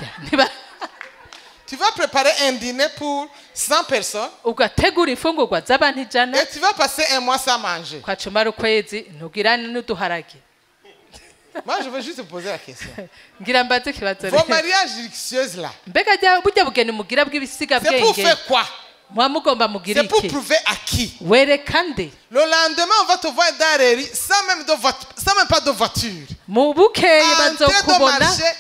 Tu vas préparer un dîner pour 100 personnes Ugategura ifungurwa z'abantu ijana. et tu vas passer un mois sans manger. Kwacumara ukwezi ntugirane n'uduharage. Moi, je veux juste te poser la question. Ngira mbaze kibazo Vos mariages luxueux là, mbega burya bugeni mugira bw'ibisiga c'est pour bwenge faire quoi? muba mugomba mugira C'est pour iki prouver à qui? wereka nde Le lendemain, on va te voir dans les rues sans même pas de voiture. mu bukeye En train de bazokubona marcher,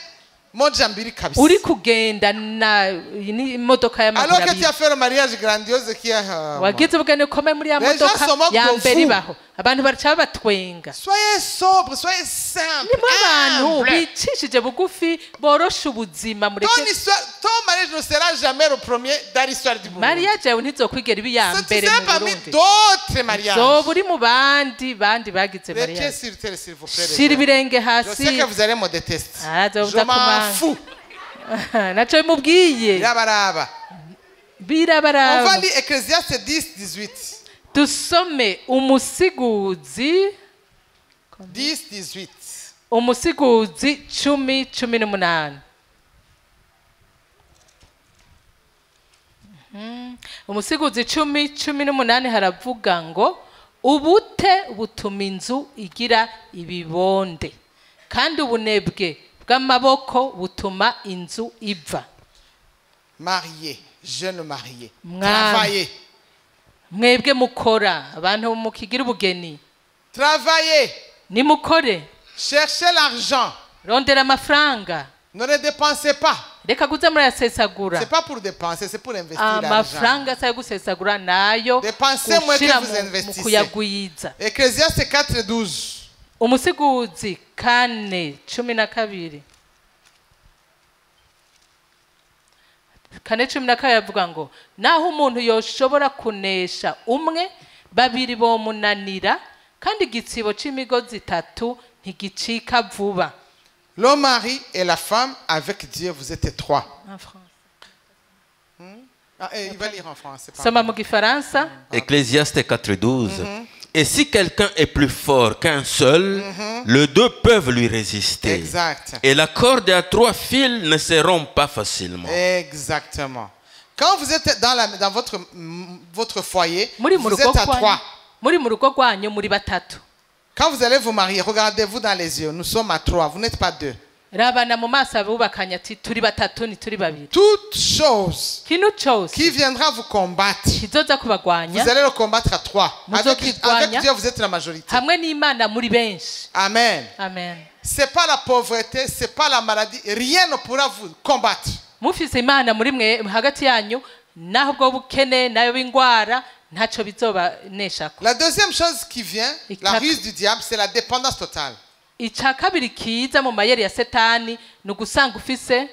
mon jambiri kabisa. uri kugenda na imodoka Alors y'amaguru que tu abiri as fait le mariage grandiose qui a... wagize ubugeni bukomeye muri ya Les gens modoka se moquent ya de mbere vous. ibaho abantu baraca batwenga Soyez sobre, soyez simple, nimwe abantu humble. bicishije bugufi borosha ubuzima Ton mureke histoire, ton mariage ne sera jamais le premier dans l'histoire du Burundi. mariage yawe ntizokwigera iba iya Tu mbere seras mu parmi Burundi d'autres mariages. zoba uri mu bandi bagize Les pieds mariage sur terre, s'il vous plaît. les shira gars. ibirenge Je hasi sais que vous allez me détester. Ah, Je uza m'en kumwanga. fous. Naco bimubwiye Yabaraba. On va birabaraba lire Ecclésiaste 10, 18. dusome umusiguzi 10, 18. umusiguzi 10:18 umusiguzi 10:18 haravuga ngo ubute butuma inzu igira ibibonde kandi ubunebwe bw'amaboko butuma inzu iva. Marié, jeune marié. Mwa- Travaillez. Mwebwe mukora abantu mukigira ubugeni Travaillez. nimukore Cherchez l'argent. rondera amafaranga Ne le dépensez pas. reka kuza murayasesagura C'est pas pour dépenser, c'est pour investir l'argent. amafaranga se yo gusesagura nayo Dépensez moins que gushira vous mu investissez. kuyagwiza. Ecclésiaste 4, 12. Umusiguzi 4:12 4:12 avuga ngo naho umuntu yoshobora kunesha umwe babiri bomunanira kandi igitsibo c'imigozi 3 ntigicika vuba. Le mari et la femme, avec Dieu, vous êtes trois. Il va lire en français. pardon. Soma mu gifaransa. Ecclésiaste 4.12. Et si quelqu'un est plus fort qu'un seul, les deux peuvent lui résister. Exact. Et la corde à 3 fils ne se rompt pas facilement. Exactement. Quand vous êtes dans votre foyer, Muri mu vous rugo êtes à rwanyu- trois. muri mu rugo rwanyu muri batatu Quand vous allez vous marier, regardez-vous dans les yeux. Nous sommes à 3, vous n'êtes pas 2. rabana mu maso abubakanye ati turi batatu ni turi babiri. Toute chose Kintu cyose qui viendra vous combattre, kizoza kubagwanya vous allez le combattre à 3. Avec Muzokigwanya. Dieu, vous êtes la majorité. hamwe n'Imana muri benshi. Amen. Amen. C'est pas la pauvreté, c'est pas la maladie. Rien ne pourra vous combattre. Mufise Imana muri mwe hagati yanyu naho bwo bukene nayo b'ingwara ntaco bizobaneshako. La deuxième chose qui vient, la Itak- ruse du diable, c'est la dépendance totale. Ica kabiri kiza mu mayeri ya Satani ni ugusanga ufise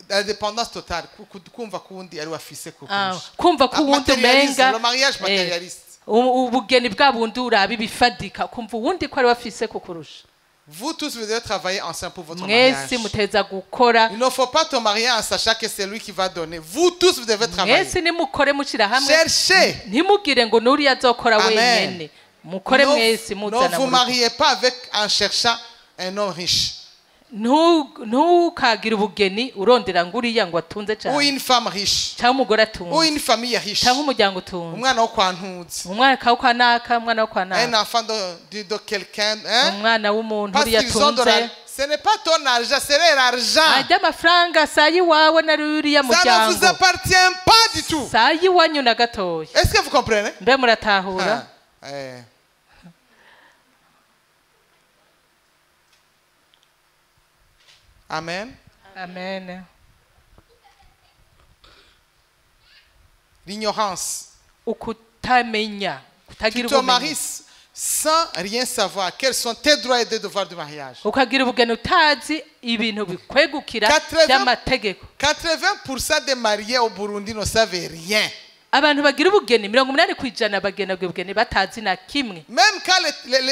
La dépendance totale. Kumva kundi ari wafise kukurusha. kumva ko uwundi umenga Le mariage matérialiste. ubugeni bwa bundi uraba ibifadika kumva uwundi ko ari wafise kukurusha. Vous tous, vous devez travailler ensemble pour votre Mwese mariage. muteza gukora. Il ne faut pas te marier en sachant que c'est lui qui va donner. Vous tous, vous devez travailler. Mwese nimukore mushira hamwe. Cherchez. Ntimugire ngo nuri azokora Amen. wenyene. Mukore mwese Ne muzana vous mu rugo. mariez pas avec, en cherchant un homme riche. Ntukagire ubugeni urondera ngo uriya ngo atunze Ou cyane une femme riche. cyangwa umugore Ou atunze une famille riche. cyangwa umuryango utunze Umwana wo kwa Ntunzi. umwana kwa naka umwana wo kwa Un naka enfant de quelqu'un. Hein? umwana w'umuntu Parce uriya qu'ils ont de atunze l'argent. Ce n'est pas ton argent, c'est leur argent. ajya amafaranga saa y'iwawe na uriya Ça ne muryango vous appartient pas du tout. saa y'iwanyu na gatoya Est-ce que vous comprenez? mbe muratahura. Ah, eh. Amen. Amen. L'ignorance. Ukutamenya Tu kutagira te ubumenyi maries sans rien savoir. Quels sont tes droits et tes devoirs du mariage? ukagira ubugeni utazi ibintu bikwegukira 80 by'amategeko. 80% des mariés au Burundi ne savent rien. Abantu bagira ubugeni 80% bagena ubwo bugeni batazi na kimwe. Même quand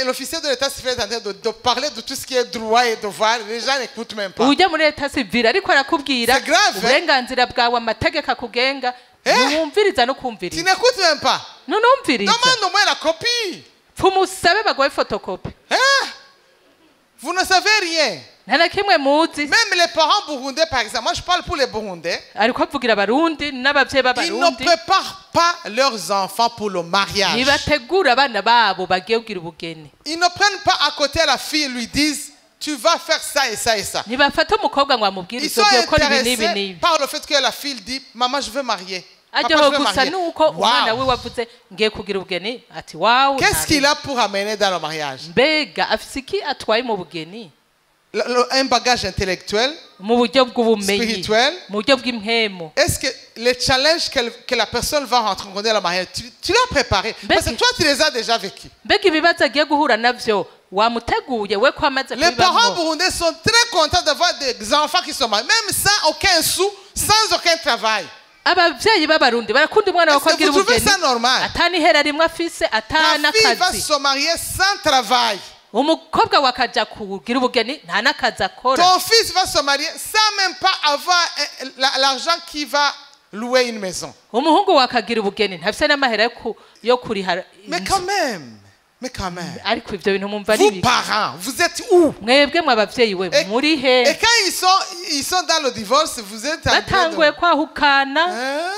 l'officier de l'État civil est en train de parler de tout ce qui est droit et devoir, les gens n'écoutent même pas. Ujya muri leta civile ariko arakubwira C'est grave, uburenganzira bwawe amategeko akugenga ntiwumviriza no Tu kumviriza n'écoutes même pas. ntunumviriza Demande au moins la copie. pfumusabe bagoye fotokopi Hein? Vous ne savez rien. nta na kimwe muzi. Même les parents burundais, par exemple, moi je parle pour les burundais, ariko avugira abarundi n'abavyeyi ils ne b'abarundi préparent pas leurs enfants pour le mariage. ntibategura abana babo bagiye kugira ubugeni. Ils ne prennent pas à côté la fille et lui disent tu vas faire ça et ça et ça. ntibafata umukobwa ngo amubwire Ils sont uzogiye gukora ibi n'ibi intéressés n'ibi. par le fait que la fille dit maman je veux marier. Papa, ajyaho je veux gusa marier. nuko umwana we Wow. wavuze ngiye kugira ubugeni ati wawu Qu'est-ce qu'il a pour amener dans le mariage? mbega afise iki atwaye mu bugeni Un bagage intellectuel. mu buryo bw'ubumenyi Spirituel. mu buryo bw'impemu. Est-ce que les challenges que la personne va rencontrer dans le mariage, tu l'as préparé? Parce que toi, tu les as déjà vécus. mbega ibibazo agiye guhura navyo wamuteguye we ko amaze Les parents kubibamwo. burundais sont très contents d'avoir des enfants qui sont mariés, même sans aucun sou, sans aucun travail. abavyeyi b'abarundi barakunda umwana Est-ce wako que agira vous trouvez ubugeni ça normal? atani ihera rimwe afise Ta fille va atanakazi se marier sans travail. umukobwa wakaja kugira ubugeni nta n'akazi akora. Ton fils va se marier sans même pas avoir l'argent qui va louer une maison. umuhungu wakagira ubugeni ntafise n'amahera yo kuriha Mais inzu. quand même, mais quand même. ariko ivyo bintu mumva Vous nibi parents, vous êtes où? mwebwe mw'abavyeyi we muri Et he quand ils sont dans le divorce, vous êtes en train batanguye de... kwahukana. Hein?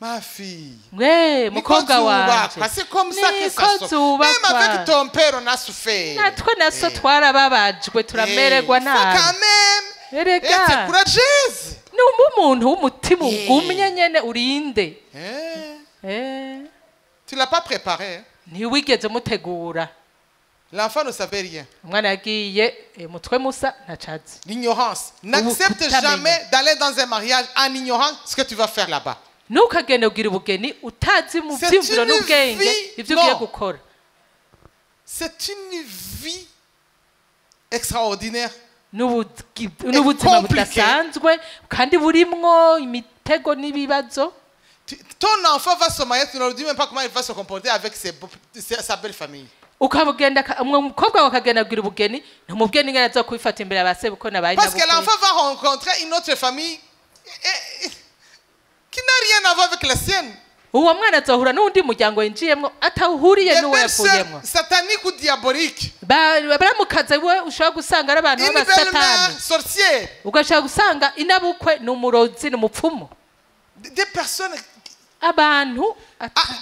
Ma fille. mwe mukobwa wanje C'est comme ça que ça niko sort. zubakwa. Même avec ton père, on a souffert. natwe naso twarababajwe turamererwa Il faut quand nabi. même erega être courageuse. ni umuntu w'umutima ugumye nyene urinde. Tu ne l'as pas préparé. Hein? ntiwigeze mutegura. L'enfant ne savait rien. umwana yagiye mutwe musa ntacazi. L'ignorance. N'accepte kutamenya. jamais d'aller dans un mariage en ignorant ce que tu vas faire là-bas. ntukagende kugira ubugeni utazi mu C'est vyumviro une n'ubwenge vie- ivyo ugiye non. gukora. C'est une vie extraordinaire. n'ubuzima compliqué. budasanzwe kandi burimwo imitego n'ibibazo. Ton enfant va se marier, tu ne lui dis même pas comment il va se comporter avec sa belle famille. ukabugenda umukobwa wawe akagenda kugira ubugeni ntumubwiye n'ingene aza kubifata imbere ya ba sebuko na ba Parce que nyabukwe. l'enfant va rencontrer une autre famille qui n'a rien à voir avec la sienne. uwo mwana azohura n'undi muryango yinjiyemwo atawuhuriye Des n'uwo belles-sœurs yavuyemwo. sataniques ou diaboliques. baramukaze we ushobora gusanga ari abantu Une b'abasatani belle-mère sorcière. ugashobora gusanga inabukwe ni umurozi ni umupfumu. Des personnes abantu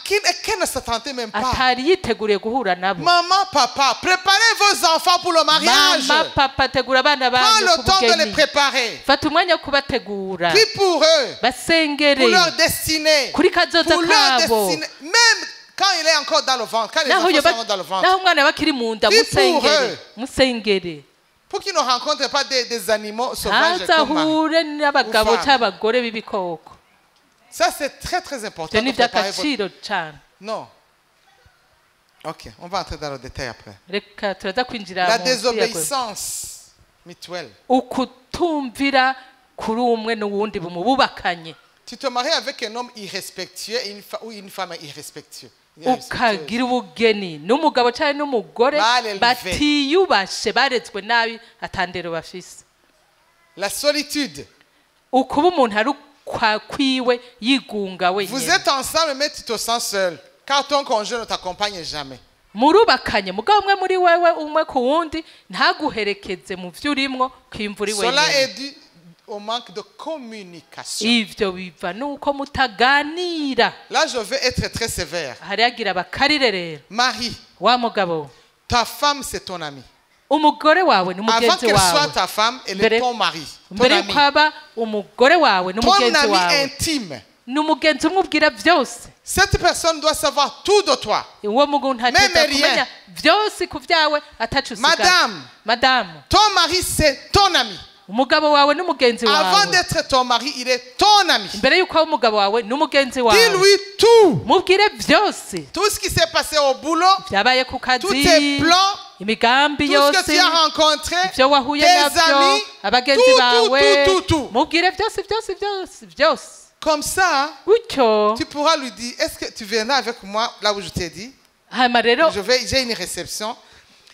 Qui ne s'attendait même pas. atari yiteguriye guhura nabo. Maman, papa, préparez vos enfants pour le mariage. Mama papa tegura abana Prends banyu le temps de les kubugeni. préparer. Fata umwanya wo kubategura. Prie pour eux, Basengere pour leur destinée. kuri kazoza Pour leur kabo. destinée. Même quand il est encore dans le ventre, quand les Naho enfants sont dans le ventre. naho umwana bakiri mu nda Prie pour musengere. eux. Musengere. Pour qu'ils ne rencontrent pas des animaux sauvages comme Ntazahure n'abagabo ou femmes. cy'abagore b'ibikoko. Ça, c'est très très important. Ibyo ni de préparer votre- iby'agaciro cyane. Non. Ok, on va entrer dans le détail après. Reka turaza kwinjira La mu nsi yawe. désobéissance mutuelle. Ukutumvira kuri umwe n'uwundi bumubakanye. Tu te maries avec un homme irrespectueux ou une femme irrespectueuse. Ukagira ubugeni n'umugabo cyane n'umugore Mal élevé. batiyubashe baretswe nabi atandero bafise. La solitude. Ukuba umuntu ari kwa kwiwe yigunga Vous wenyine. êtes ensemble, mais tu te sens seul. Car ton conjoint ne t'accompagne jamais. Murubakanye mugabo umwe muri wewe umwe ku wundi ntaguherekeze mu vyo urimwo kwimvura Cela wenyine. est dû au manque de communication. Ivyo biva nuko mutaganira. Là, je vais être très sévère. Hari agira bakarire rero. Marie, Wa mugabo ta femme, c'est ton amie. umugore wawe Avant n'umugenzi qu'elle soit wawe. ta femme, elle Mbere- est ton mari. Ton Mbere ami. yuko aba umugore wawe Ton n'umugenzi ami wawe. intime. N'umugenzi umubwira vyose. Cette personne doit savoir tout de toi. Uwo muntu Meme ateza rien. kumenya vyose ku vyawe atacu Madame. Madame, Ton mari, c'est ton ami. umugabo wawe n'umugenzi Avant wawe. d'être ton mari, il est ton ami. Mbere yuko aba umugabo wawe n'umugenzi wawe. Dis-lui tout. Mubwire vyose. Tout ce qui s'est passé au boulot, Vyabaye ku tous tes kazi. plans, Imigambi tout ce que yose. tu as rencontré, Ivyo wahuye tes navyo. amis, Abagenzi tout, bawe. tout, tout, tout. Mubwire vyose. comme ça, Gutyo. tu pourras lui dire, est-ce que tu viendras avec moi là où je t'ai dit? Hama rero J'ai une réception.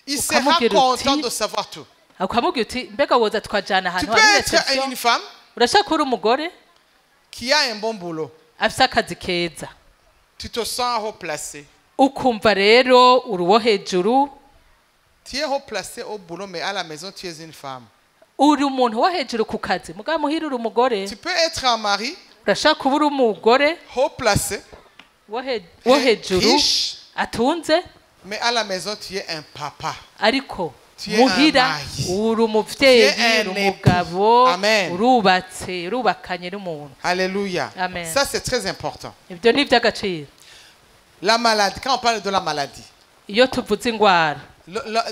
Il sera Ukamubwira content uti- de savoir tout. ukamubwira uti mbega woza twajana Tu ahantu peux hari être reception. une femme Urashaka kuba umugore qui a un bon boulot. afise akazi keza. Tu te sens haut placé. Ukumva rero uri uwo hejuru. Tu es haut placé au boulot, mais à la maison, tu es une femme. Uri umuntu wo hejuru ku kazi mugabo muhira uri umugore. Tu peux être un mari Urashaka kuba uri umugore haut placé, wo hejuru riche, atunze mais à la maison, tu es un papa. ariko Tu es muhira un mari. uri umuvyeyi Tu es un uri umugabo époux. Amen. urubakanye n'umuntu. Alléluia. Amen. Ça, c'est très important. Ibyo ni iby'agaciro. La maladie, quand on parle de la maladie, Iyo tuvuze ingwara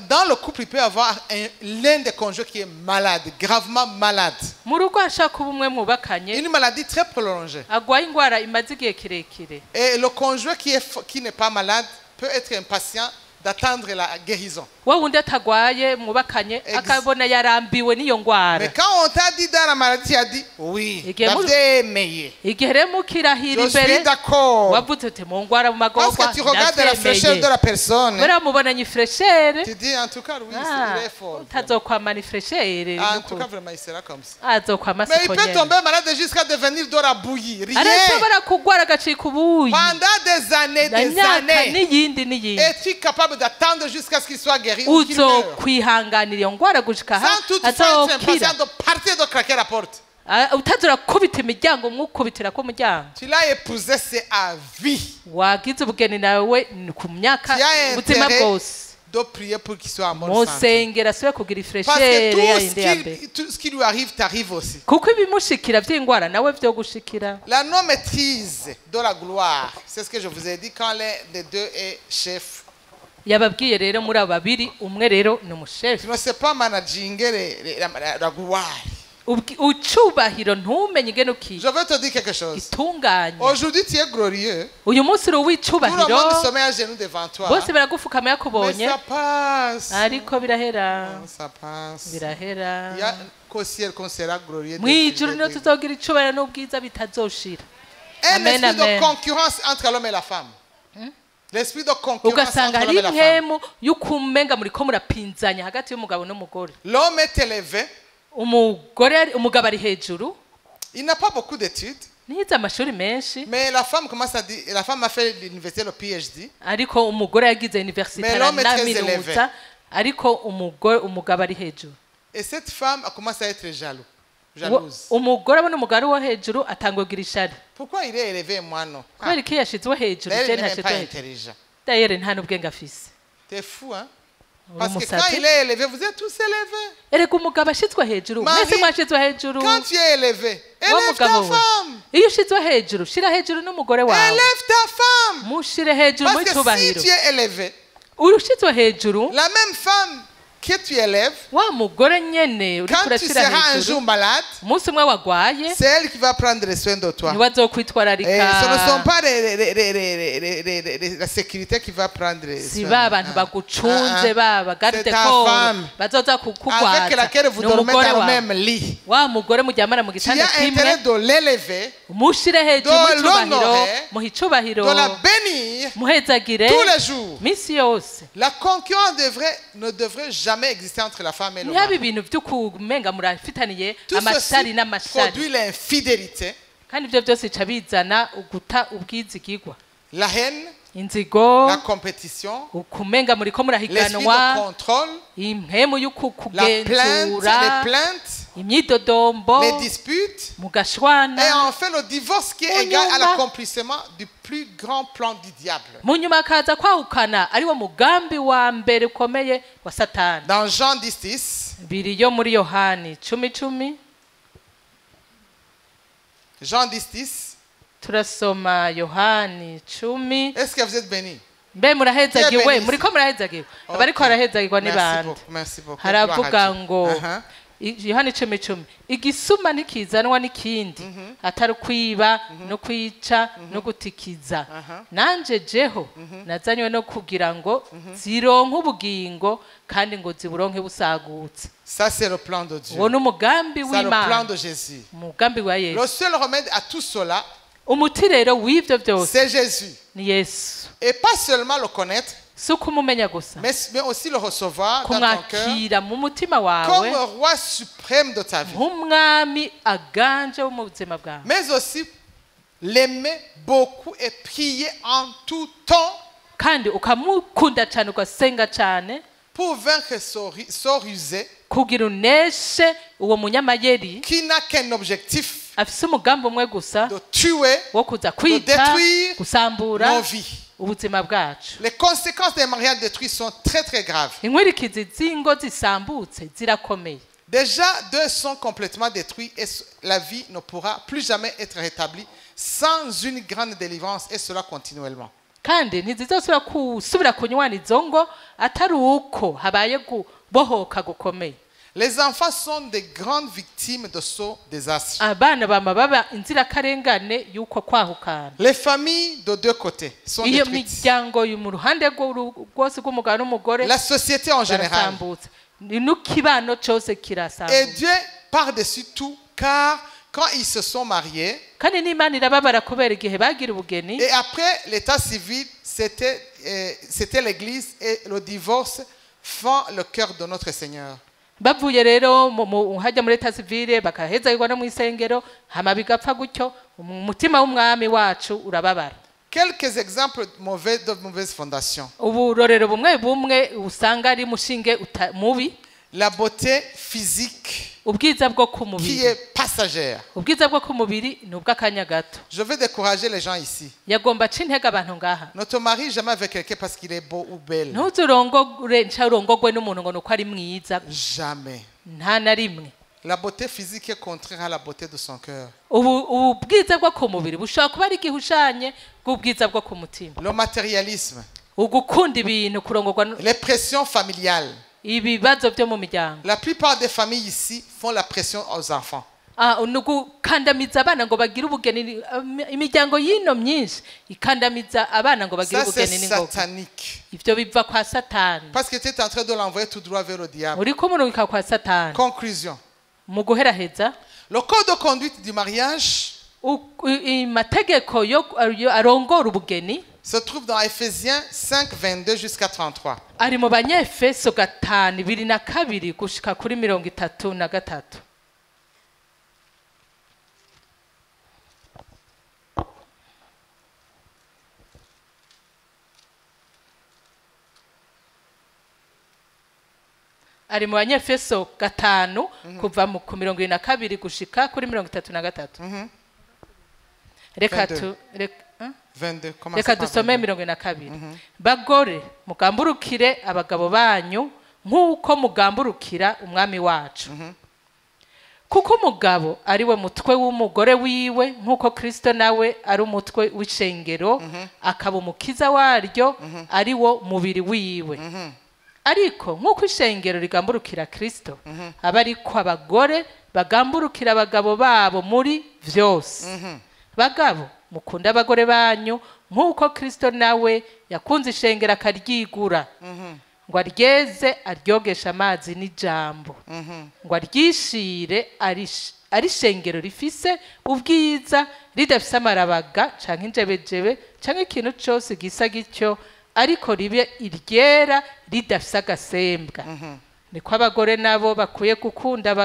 dans le couple, il peut y avoir l'un des conjoints qui est malade, gravement malade. mu rugo hashaka kuba umwe mwubakanye Une maladie très prolongée. agwaye ingwara imaze igihe kirekire. Et le conjoint qui n'est pas malade peut être impatient d'attendre la guérison. Wa wundi atagwaye mwubakanye akabona yarambiwe n'iyo ngwara. Mais quand on t'a dit dans la maladie, tu as dit oui, d'aimé. Igihe rero mukirahira Je suis imbere d'accord. wavuze uti mu ngwara mu Parce magorwa que tu regardes la fraîcheur de la personne. kubera mubonanye ifreshere Tu dis en tout cas, oui, il est fort. utazokwamana ifreshere En tout cas, vraiment, il sera comme ça. azokwama Mais il siko peut nyene. tomber malade jusqu'à devenir de la bouillie. Rien. arashobora kugwara agacika ubuyi Pendant des années, na des myaka années. n'iyindi n'iyindi Es-tu capable d'attendre jusqu'à ce qu'il soit guéri ou qu'il meure? uzokwihanganira iyo ngwara gushika Sans toutefois être azokira impatient de partir de craquer la porte. utazura kubita imiryango mwukubitira ko umuryango Tu l'as épousé, c'est à vie. wagize ubugeni nawe ni ku myaka Tu as ubuzima intérêt bwose de prier pour qu'il soit en bonne santé. musengera asubire kugira Parce que ifreshere yayindi ya mbere tout ce qui lui arrive t'arrive aussi. kuko ibimushikira vy'ingwara nawe vyo gushikira. La non-maîtrise de la gloire, c'est ce que je vous ai dit quand l'un des deux est chef. Yababwiye rero muri abo babiri umwe rero ni Tu umushefu. ne sais pas manager la gloire. Ucubahiro ntumenye ingene Je veux te dire quelque chose. itunganye. Aujourd'hui, tu es glorieux. Uyu munsi uri Tout le uw'icubahiro monde se met à genoux devant toi. bose baragufukama Mais yakubonye ça passe. ariko birahera Ça passe. birahera. Il y a qu'au ciel qu'on sera glorieux. Mwijuru niyo tuzogira icubahiro n'ubwiza bitazoshira. Un Amen, esprit amen. de concurrence entre l'homme et la femme. L'esprit de concurrence ugasanga entre hari l'homme et la femme. impemu y'ukumenga muriko murapinzanya hagati y'umugabo n'umugore. L'homme est élevé. Umugabo ari hejuru Il n'a pas beaucoup d'études. nize amashuri menshi Mais la femme commence à dire, la femme a fait l'université, le PhD. ariko umugore yagize universite Mais l'homme est très araminuza ariko umugabo ari hejuru. Et cette femme a commencé à être jaloux. jalouse. umugore abona umugari wo hejuru atangwa kugira ishari. Pourquoi il est élevé, moi non? Kubera iki yashizwe hejuru D'ailleurs, je il n'est même ntashizwe pas hejuru. intelligent. D'ailleurs nta n'ubwenge afise. T'es fou, hein? Uri Parce que umusazi. quand il est élevé, vous êtes tous élevés. Erega umugabo ashizwe hejuru Marie, mwese mwashizwe hejuru. Quand tu es élevé, Wa élève ta mugabo we. femme. Iyo ushizwe hejuru shira hejuru n'umugore wawe. Élève ta femme. Mushire hejuru mu Parce que si cyubahiro. tu es élevé, Urushizwe hejuru la même femme que tu élèves, wa mugore nyene uri quand tu kurashira seras un hejuru. jour malade, Umunsi umwe wagwaye c'est elle qui va prendre soin de toi. niwe Et azokwitwararika. ce ne sont pas la sécurité qui va prendre Si soin. ba abantu bagucunze baba garde C'est ta corps femme bazoza avec kukugwaza laquelle vous dormez n'umugore dans le wawe. même lit. Wa mugore muryamana mu Tu gitanda as kimwe intérêt de l'élever, mushire hejuru de mu cyubahiro l'honorer, muha icubahiro de la bénir muhezagire tous les jours. misi yose. La concurrence ne devrait jamais exister entre la femme et le ntihaba mari. ibintu vy'ukumenga murafitaniye Tout amashari ceci n'amashari produit l'infidélité, kandi ivyo byose bica bizana uguta ubwizigirwa, la haine, inzigo, la compétition, ukumenga muriko l'esprit murahiganwa, de contrôle, impemu la y'ukugenzura, les plaintes, imyidodombo, les disputes, et mugashwana, enfin le divorce qui est Munyuma. égal à l'accomplissement du plus grand plan du diable. mu nyuma akaza kwahukana ariwo mugambi wa mbere ukomeye wa Satani. Dans Jean 10, Biri yo muri Yohani 10:10 Jean 10, turasoma Yohani 10. est-ce que vous êtes bénis? Mbe murahezagiwe Bienvenue. muriko murahezagiwe abariko barahezagirwa ni bande? Merci beaucoup. Haravuga Gloire à Dieu. ngo Uh-huh. Yohani 10:10 igisuma ntikizanwa n'ikindi atari kwiba no kwica no gutikiza. Nanje jeho nazanywe no kugira ngo zironke ubugingo kandi ngo ziburonke busagutse. Ça, c'est le plan de Dieu. Uwo n'umugambi C'est le plan w'Imana, de Jésus. umugambi wa Le Yesu. seul remède à tout cela, Umuti rero w'ivyo byose c'est Jésus. ni Yesu. Et pas seulement le connaître, Si ukumumenya gusa mais aussi le recevoir dans ton cœur kumwakira mu mutima comme wawe le roi suprême de ta vie. nk'umwami aganje wo mu buzima bwawe, Mais aussi l'aimer beaucoup et prier en tout temps kandi ukamukunda cyane ugasenga cyane pour vaincre ce rusé kugira uneshe uwo munyamayeri qui n'a qu'un objectif afise umugambi umwe gusa de tuer wo kuza kwica détruire gusambura nos vies. ubuzima bwacu. Les conséquences des mariages détruits sont très très graves. Inkwirikizi z'ingo zisambutse zirakomeye. Déjà, deux sont complètement détruits et la vie ne pourra plus jamais être rétablie sans une grande délivrance et cela continuellement. Kandi ntizizosubira kusubira kunywana izo ngo atari uko habaye gubohoka gukomeye. Les enfants sont des grandes victimes de ce désastre. Abana bama baba inzirakarengane yuko kwahukana. Les familles de deux côtés sont Iyo détruites. miryango mu ruhande rwose rw'umugabo n'umugore La société en général. barasambutse. N'ikibano cyose Et kirasambutse. Dieu par-dessus tout, car quand ils se sont mariés, Kandi n'Imana irababara kubera igihe bagira ubugeni. et après l'état civil, c'était l'Église et le divorce fend le cœur de notre Seigneur. Bavuye rero hajya muri leta civile bakahezagirwa no mu isengero hama bigapfa gutyo umutima w'umwami wacu urababara. Quelques exemples de mauvaises fondations. Uburorero bumwe bumwe usanga ari mushinge mubi. La beauté physique Ubwiza bwo ku qui mubiri. est passagère. Ubwiza bwo ku mubiri ni ubw'akanya gato. Je veux décourager les gens ici. Yagomba aca intege abantu ngaha. Ne te marie jamais avec quelqu'un parce qu'il est beau ou belle. Ntuzurongore nca urongogwe n'umuntu ngo nuko ari mwiza. Jamais. Nta na rimwe. La beauté physique est contraire à la beauté de son cœur. Ubwiza bwo ku mubiri bushobora kuba ari igihushanye bw'ubwiza bwo ku mutima. Le matérialisme. Ugukunda ibintu kurongorwa Les pressions familiales. ibibazo byo mu miryango. La plupart des familles ici font la pression aux enfants. Nugukandamiza abana ngo bagire ubugeni. Imiryango y'ino myinshi ikandamiza abana ngo bagire Ça, c'est ubugeni n'ingoga. satanique. Ivyo biva kwa Satani. Parce que tu es en train de l'envoyer tout droit vers le diable. Uriko umurungika kwa Satani. Conclusion. Mu guheraheza Le code de conduite du mariage amategeko yo arongora ubugeni se trouve dans Ephésiens 5, 22 jusqu'à 33. ari mu Banyefeso 5:22 gushika kuri 33. ari mu banyefeso 5 kuva mu 22 gushika kuri 33. Reka tu 22. Reka dusome 22. Bagore mugamburukire abagabo banyu nk'uko mugamburukira umwami wacu. Kuko umugabo ari we mutwe w'umugore wiwe nk'uko Kristo nawe ari umutwe w'ishengero akaba umukiza waryo ari wo mubiri wiwe. Ariko nk'uko ishengero rigamburukira Kristo aba ariko abagore bagamburukira abagabo babo muri vyose. Bagabo mukunda abagore banyu nk'uko Kristo nawe yakunze ishengero akaryigura ngo aryeze aryogesha amazi n'ijambo ngo aryishire ari ishengero rifise ubwiza ridafise amarabaga canke injebejebe canke ikintu cose gisa gityo ariko ribe iryera ridafise agasembwa. Niko abagore nabo bakwiye gukunda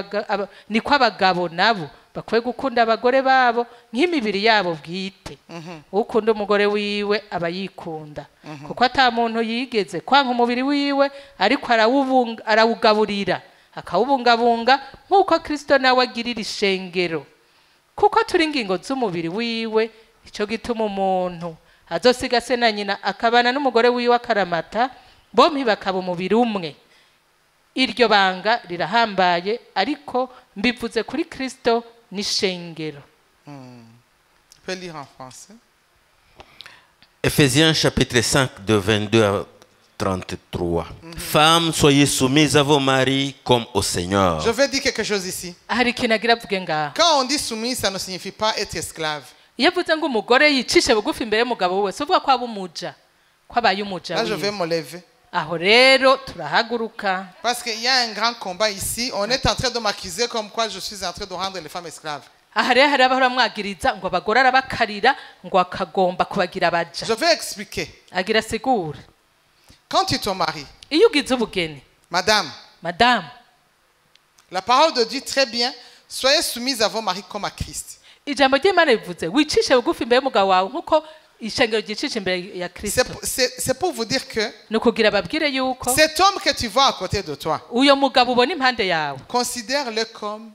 niko abagabo nabo bakwiye gukunda abagore babo nk'imibiri yabo bwite. Ukunda umugore wiwe aba yikunda kuko ata muntu yigeze kwanka umubiri wiwe ariko arawugaburira akawubungabunga nk'uko Kristo nawe agirira ishengero kuko turi ingingo z'umubiri wiwe. Ico gituma umuntu azosiga se na nyina akabana n'umugore wiwe akaramata bompi bakaba umubiri umwe. Iryo banga rirahambaye ariko mbivuze kuri Kristo n'ishengero. Peut lire en français. Ephésiens chapitre 5 de 22 à 33. Femmes, soyez soumises à vos maris comme au Seigneur. Je vais dire quelque chose ici. Hari kinagira vuge ngaho. Quand on dit soumise, ça ne signifie pas être esclave. Iyo avuze ngo umugore yicishe bugufi imbere y'umugabo we sovuga ko aba umuja ko abaye umuja. Là je vais me lever. Aho rero turahaguruka. Parce qu'il y a un grand combat ici. On est en train de m'accuser comme quoi je suis en train de rendre les femmes esclaves. Aha rero hari abahora mwagiriza ngo abagore arabakarira ngo akagomba kubagira abaja. Je vais expliquer. Agira sigura. Quand tu te maries, Iyo ugize ubugeni, madame, la parole de Dieu très bien, soyez soumise à vos maris comme à Christ. Ijambo ry'Imana rivuze wicishe bugufi imbere y'umugabo wawe nkuko ishengero ryicishe imbere ya Kristo. C'est pour vous dire que nukugira babwire yuko cet homme que tu vois à côté de toi, uyo mugabo ubona impande yawe, considère-le comme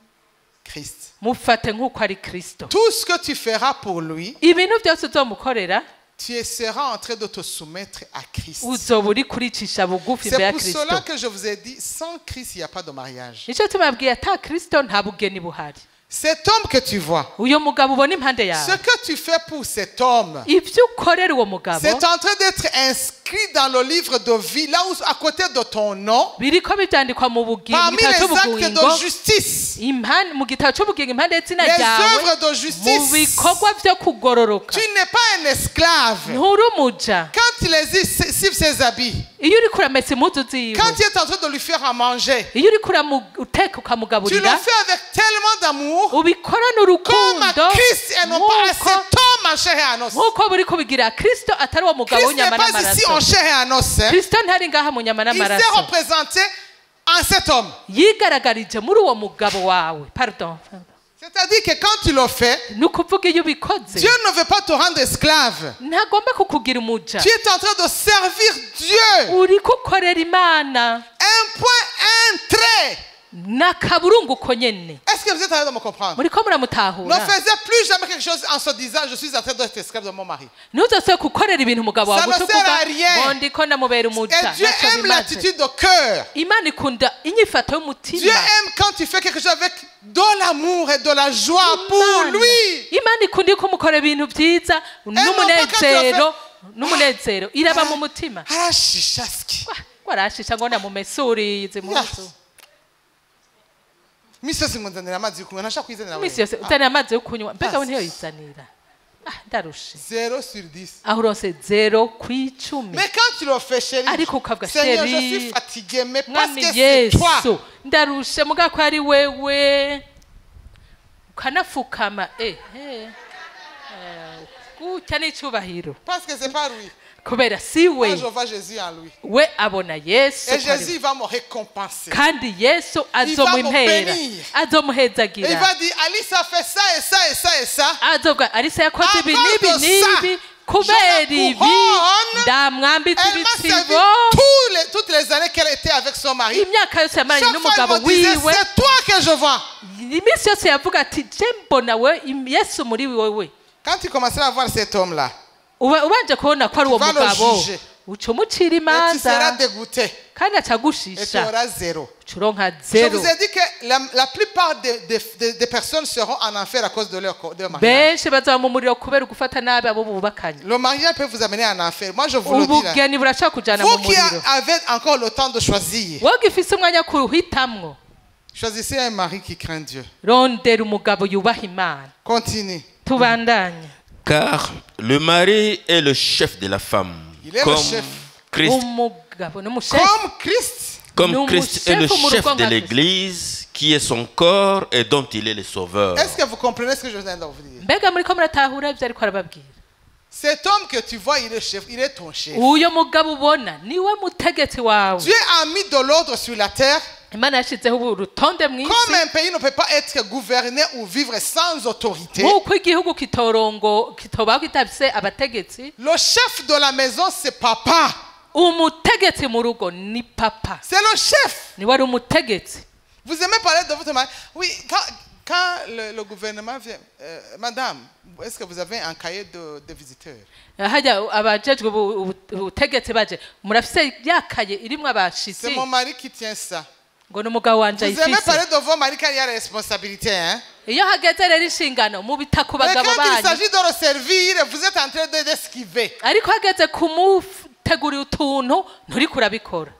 Christ. Mufate nkuko ari Kristo. Tout ce que tu feras pour lui, ibintu byose uzomukorera, tu seras en train de te soumettre à Christ. uzoba uri kuricisha bugufi imbere ya C'est Kristo. pour cela que je vous ai dit, sans Christ, il n'y a pas de mariage. Nicyo tumabwiye ata Kristo nta bugeni buhari. Cet homme que tu vois, uyo mugabo ubona impande ce yawe, que tu fais pour cet homme, ibyo ukorera uwo mugabo c'est en train d'être inscrit dans le livre de vie, là où à côté de ton nom, biriko bibyandikwa mu bugingo parmi les actes de justice, mu gitabo cy'ubugingo impande y'izina les ryawe, œuvres de mu justice. bikorwa byo kugororoka. Tu n'es pas un esclave. nturi umuja. Quand il lessive ses habits, iyo uri kuramesa impuzu ziwe, quand tu es en train de lui faire à manger, iyo uri uteka tu ukamugaburira, le fais avec tellement d'amour, ubikorana comme urukundo à Christ et non pas à cet homme en chair et en os. nk'uko buri kubigira Kristo atari uwo mugabo Christ n'est w'inyama pas ici en n'amaraso. chair et en os. Hein. Kristo ntari ngaha mu nyama Il s'est n'amaraso, représenté en cet homme. yigaragarije muri uwo mugabo wawe. Pardon. C'est-à-dire que quand tu le fais, ni ukuvuga iyo ubikoze Dieu ne veut pas te rendre esclave. ntagomba kukugira umuja, Tu es en train de servir Dieu. uri kukorera Imana. Un point, un trait. n'akaburungu ko nyene. Est-ce que vous êtes en train de me comprendre? muriko Ne muramutahura. faisais plus jamais quelque chose en se disant je suis en train d'être esclave de mon mari. ntuzose gukorera ibintu umugabo wawe Ça ne sert utuvuga à rien. ngo ndiko ndamubera Et umuja. Dieu Ntacyo aime bimaze. l'attitude de cœur. Imana ikunda inyifato Dieu y'umutima. aime quand tu fais quelque chose avec de l'amour et de la joie pour lui. Imana ikunda ko mukora ibintu byiza n'umunezero iraba mu mutima. Arashishaski. Warashisha ngo namumesuri izi muzu. Misi singonzanira amazi yukunywa ntashaka kwizanira wewe. Imisi yose uzanira amazi yo kunywa, mbega we ntiyo yizanira. Ndarushe. 0 sur 10. Aho uronse 0 ku 10. Mais quand tu le fais chérie, ariko ukavuga Seigneur, je chérie, suis fatigué, mais parce mwami que c'est toi. Yesu ndarushe muga ko ari wewe ukanafukama gutya n'icyubahiro, Parce que c'est pas lui. kubera si Moi, we je vois Jésus en lui. we abona Yesu Et Jésus va me récompenser. kandi Yesu azomumpera, Et il azomuhezagira, va dire, Alice a fait ça et ça et ça et ça. azovuga Alisa yakoze ibi À n'ibi cause de ça, n'ibi kubera je la ibi couronne. ndamwambitse Elle m'a servi ibitsibo toute toutes les années qu'elle était avec son mari, imyaka yose yamaranye chaque fois n'umugabo elle me disait, wiwe c'est toi que je vois. iminsi yose yavuga ati je mbona we yesu muri wewe. Quand tu commenceras à voir cet homme-là, ubanje kubona ko ari uwo Tu vas le mugabo juger. uca umucira et tu seras imanza dégoûté kandi et tu acagushisha auras zéro. ucuronka Je zero. vous ai dit que la plupart des personnes seront en enfer à cause de leur mariage. benshi bazaba mu muriro kubera ugufata nabi abo bubakanye. Le mariage peut vous amener en enfer. Moi, je vous le dis là. ubugeni burashobora kujana mu Vous qui muriro. avez encore le temps de choisir, wowe ugifise umwanya wo kuruhitamwo choisissez un mari qui craint Dieu. rondera umugabo yubaha imana. Continue. tubandanye. Car le mari est le chef de la femme. Il est le Comme chef. Christ, umugabo ni umushefu. Comme Christ, comme Nous, Christ est le chef, chef de Christ. l'Église, qui est son corps et dont il est le sauveur. est-ce que vous comprenez ce que je viens de vous dire? mbega muriko muratahura ibyo ariko arababwira. Cet homme que tu vois, il est chef, il est ton chef. uyo mugabo ubona niwe mutegetsi wawe. Dieu a mis de l'ordre sur la terre. imana yashyizeho urutonde mu Comme isi un pays ne peut pas être gouverné ou vivre sans autorité, nk'uko igihugu kitobaho kitafise abategetsi. le chef de la maison, c'est papa. umutegetsi mu rugo ni papa. C'est le chef. niwe ari umutegetsi. Vous aimez parler de votre mari? Oui, quand le gouvernement vient, madame, est-ce que vous avez un cahier de visiteurs? hajya abajejwe ubutegetsi baje murafise yakaye irimwo C'est abashitsi mon mari qui tient ça. ngo n'umugabo wanje Vous aimez ayifise. parler de vos maris quand il y a la responsabilité, hein? iyo hageze rero inshingano mubita ku Mais bagabo quand il banyu s'agit de le servir, vous êtes en train d'esquiver. ariko hageze kumutegurira utuntu nturiko urabikora.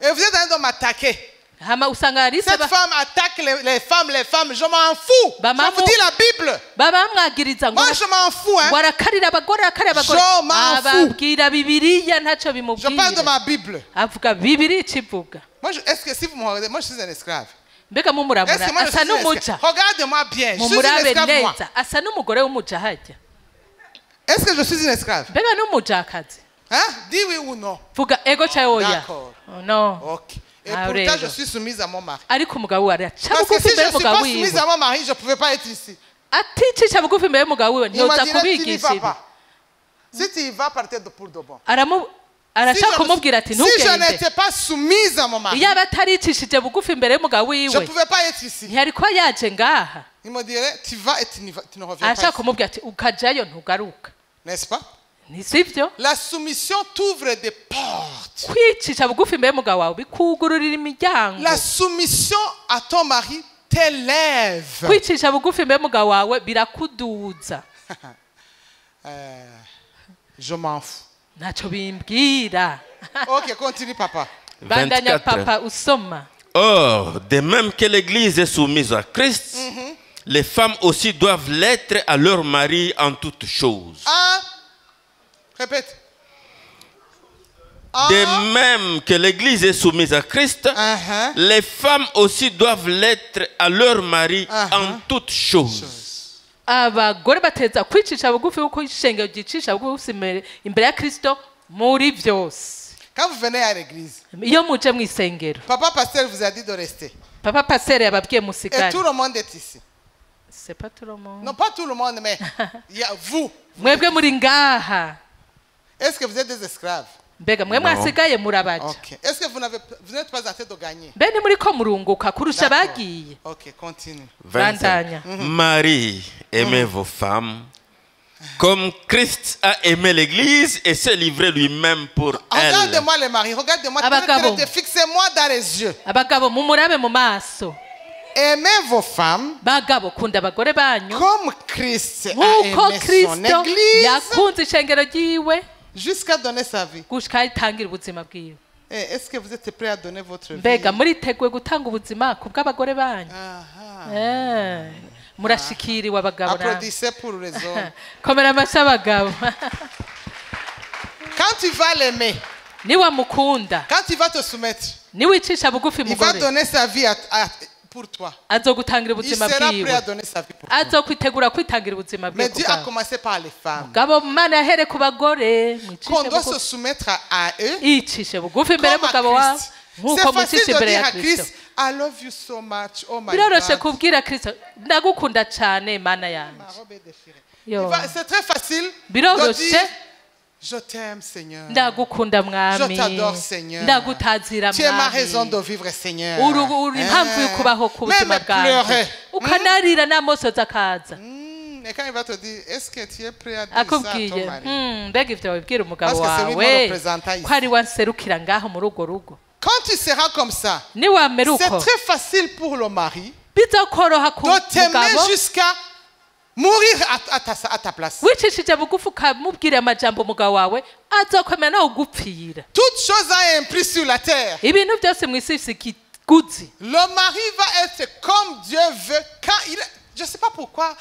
Et vous êtes en train de m'attaquer. hama usanga hari Cette femme attaque les femmes, je m'en fous. Maman, Je vous dis la Bible. baba bamwagiriza ngo Moi, je m'en fous, hein. ngo arakarira abagore arakarira abagore. Je m'en fous. ababwira bibiliya ntacyo Je parle de bimubwira. ma Bible. avuga bibiri ikivuga. Moi, est-ce que si vous me regardez, moi, je suis un esclave. mbega Est-ce mumuramura que moi, je asa suis un n'umuja. esclave? Regardez-moi bien. Je suis un mumurabe esclave, moi. neza asa n'umugore w'umuja hajya. Est-ce que je suis un esclave? mbega n'umujakazi. Hein? Dis oui ou non. vuga ego cyangwa oya. D'accord. no. Ok. Et Ah, pourtant, rero. je suis soumise à mon mari. ariko umugabo we araca Parce que bugufi si je imbere ne suis y'umugabo pas soumise wiwe. à mon mari, je ne pouvais pas être ici. aticisha bugufi imbere y'umugabo wiwe Il m'a ntiyoza dit, tu n'y kubigisha vas ibi. pas. Si tu y vas, partez pour de bon. arashaka kumubwira ati Si je ntugende. n'étais pas soumise à mon mari, iyo aba ataricishije bugufi imbere y'umugabo je ne wiwe pouvais pas être ici. ntiyari kuba yaje ngaha. Il me dirait, tu vas et tu ne reviens pas arashaka ici. kumubwira ati ukajayo ntugaruka. N'est-ce pas? ni sivyo. La soumission t'ouvre des portes. kwicisha bugufi imbere y'umugabo wawe bikugururira imiryango. La soumission à ton mari t'élève. kwicisha bugufi imbere y'umugabo wawe birakuduza. Je m'en fous. ntacyo bimbwira. Ok, continue, papa. bandanya 24. papa usoma. Or, de même que l'Église est soumise à Christ, les femmes aussi doivent l'être à leur mari en toutes choses. Ah, répète. Ah, De même que l'Église est soumise à Christ, uh-huh. les femmes aussi doivent l'être à leur mari en toutes choses. abagore bateza kwicisha bugufi kuko ishengero ryicisha bugufi imbere ya Kristo muri byose. Quand vous venez à l'église, iyo muje mu isengero papa pasteur vous a dit de rester. papa pasere yababwiye Et musigare. tout le monde est ici. c'est pas tout le monde. Non, pas tout le monde, mais il y a vous. mwebwe muri ngaha. Est-ce que vous êtes des esclaves? mbega mwe mwasigaye murabaja. Ok. Est-ce que vous n'êtes pas en train de gagner? mbe ni muri ko murunguka kurusha D'accord. bagiye. Ok, continue. 25. bandanya. Marie, aimez vos femmes comme Christ a aimé l'Église et s'est livré lui-même pour elle. Regardez-moi les maris, regardez-moi, Abagabo. fixez-moi dans les yeux. abagabo mumurabe mu maso. Aimez vos femmes bagabo kunda abagore banyu comme Christ a nk'uko aimé son Kristo église yakunze ishengero ryiwe jusqu'à donner sa vie. gushika yitangira ubuzima bwiwe. Est-ce que vous êtes prêts à donner votre vie? mbega muriteguye gutanga ubuzima ku bw'abagore banyu. Aha. murashikiriwe abagabo namwe. Applaudissez pour les hommes. komera amashyi abagabo. Quand tu vas l'aimer, niwamukunda quand tu vas te soumettre, niwicisha bugufi il va mugore donner sa vie pour toi. azogutangira Il ubuzima sera prêt à bwiwe. donner sa vie pour toi. azokwitegura kwitangira ubuzima bwiwe Mais ku Dieu a bwawe. commencé par les femmes. mugabo mana yahere ku bagore mwicishe Qu'on doit se bugufi. soumettre à eux yicishe bugufi imbere comme à y'umugabo wawe Christ. nk'uko C'est facile mwicisha de imbere dire ya à Kristo. Christ, I love you so much. Oh my biroroshe God. kubwira Kristo ndagukunda cyane mana yanjye. Ma robe est déchirée. Yo. C'est très facile de biroroshe dire, Je t'aime, Seigneur. ndagukunda Je mwami t'adore, Seigneur. ndagutazira Tu es ma raison mwami de vivre, Seigneur. uri impamvu yo kubaho ku buzima Même bwanjye pleurer. ukanarira n'amosozi akaza Et quand il va te dire, est-ce que tu es prêt à dire ça à ton akubwiye mari? mbega ivyo wabibwira umugabo Parce que c'est lui wawe mon représentant ici. ko ari wanserukira ngaho muri urwo rugo Quand tu seras comme ça, niwamera c'est uko très facile pour le mari bizokoroha ku de t'aimer mugabo jusqu'à mourir à ta place. wicishije bugufi ukamubwira amajambo umugabo wawe azokomera nawe ugupfira Toute chose a un prix sur la terre. ibintu byose mu isi bifise ikiguzi Le mari va être comme Dieu veut quand il est. Je ne sais pas pourquoi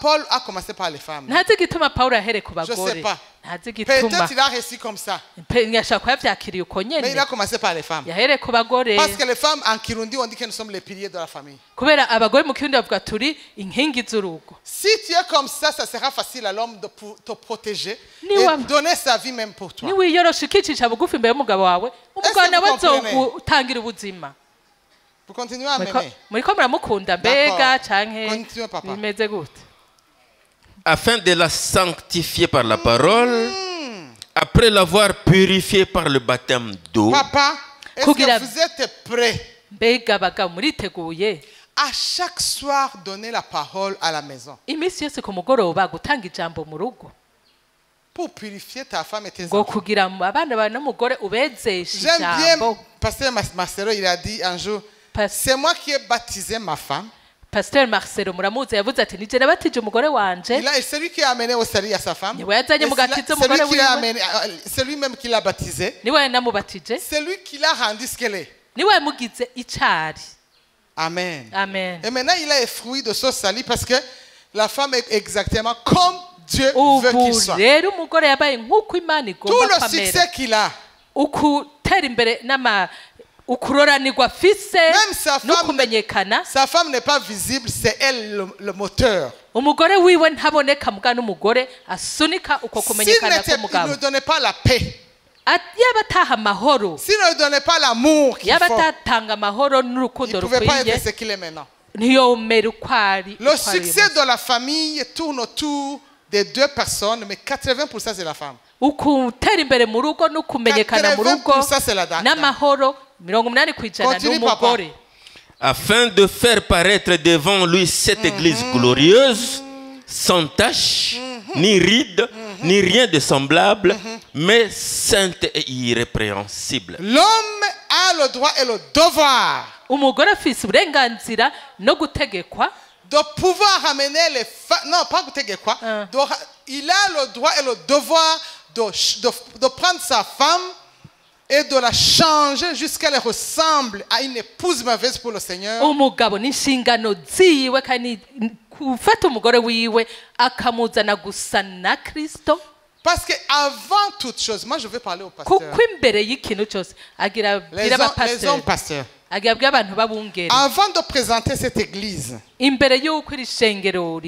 Paul a commencé par les femmes. ntazi igituma pawulo yahereye ku Je sais bagore pas. ntazi igituma Peut-être il a réussi comme ça. yashaka kuba yavyakiriye uko Mais il nyene a commencé par les femmes. yahereye ku bagore Parce que les femmes en Kirundi, on dit que nous sommes les piliers de la famille. kubera abagore mu kirundi bavuga turi inkingi z'urugo Si tu es comme ça sera facile à l'homme de te protéger Niwa- et donner sa vie même pour toi. niwiyorosha ukicisha bugufi imbere y'umugabo wawe umugabo nawe azogutangira ubuzima Vous continuez à m'aimer. muriko muramukunda mbega D'accord. canke Continue, papa. bimeze gute Afin de la sanctifier par la parole, après l'avoir purifiée par le baptême d'eau, Papa, est-ce Kugira- que vous êtes prêts mbega abagabo muriteguye à chaque soir donner la parole à la maison iminsi yose ku mugoroba gutanga ijambo mu rugo pour purifier ta femme et tes ngo enfants? kugira ngo abana bawe n'umugore ubezeshe J'aime bien, ijambo Pasteur Marcelo, il a dit un jour, Pas- c'est moi qui ai baptisé ma femme. pasiteri marcelo muramuzi yavuze ati nije nabatije umugore wanje C'est lui qui a amené au salut à sa femme. niwe yazanye Et mu gakiza c'est umugore lui qui l'a wiwe amené, c'est lui-même qui l'a baptisé. niwe namubatije C'est lui qui l'a rendu ce qu'elle est. niwe yamugize icari Amen. amen Et maintenant, il a les fruits de ce salut parce que la femme est exactement comme Dieu veut ubu qu'il soit. rero umugore yabaye nk'uko imana Tout igomba le kwamera succès qu'il a, ukutera imbere ukuroranirwa afise Même sa no femme- kumenyekana sa femme n'est pas visible, c'est elle le moteur. umugore wiwe ntaboneka muga n'umugore asunika uko S'il kumenyekana il ne k'umugabo donnait pas la paix, yaba ataha amahoro s'il ne donnait pas l'amour qu'il yaba faut, atatanga amahoro il n'urukundo ne pouvait pas rukwiye être ce qu'il est maintenant. ntiyomera uko ari Le uko ari succès uyu de la famille tourne autour des deux personnes, mais 80% c'est la femme. munsi. ukutera imbere mu rugo no kumenyekana mu rugo 80% c'est la dame. n'amahoro 80% Continue, n'umugore afin de faire paraître devant lui cette église glorieuse, sans tache, ni ride, ni rien de semblable, mais sainte et irrépréhensible. L'homme a le droit et le devoir umugore afise uburenganzira no gutegekwa de pouvoir amener les femmes. Non, pas goûter quoi. Il a le droit et le devoir de prendre sa femme et de la changer jusqu'à qu'elle ressemble à une épouse merveilleuse pour le Seigneur. umugabo n'inshingano ziwe kandi gufata umugore wiwe akamuzana gusa na kristo Parce qu'avant toute chose, moi je vais parler au pasteur. kuko imbere y'ikintu cyose agira Les hommes pasteurs. agira abwira abantu b'abungeri Avant de présenter cette église, imbere y'uko iri shengero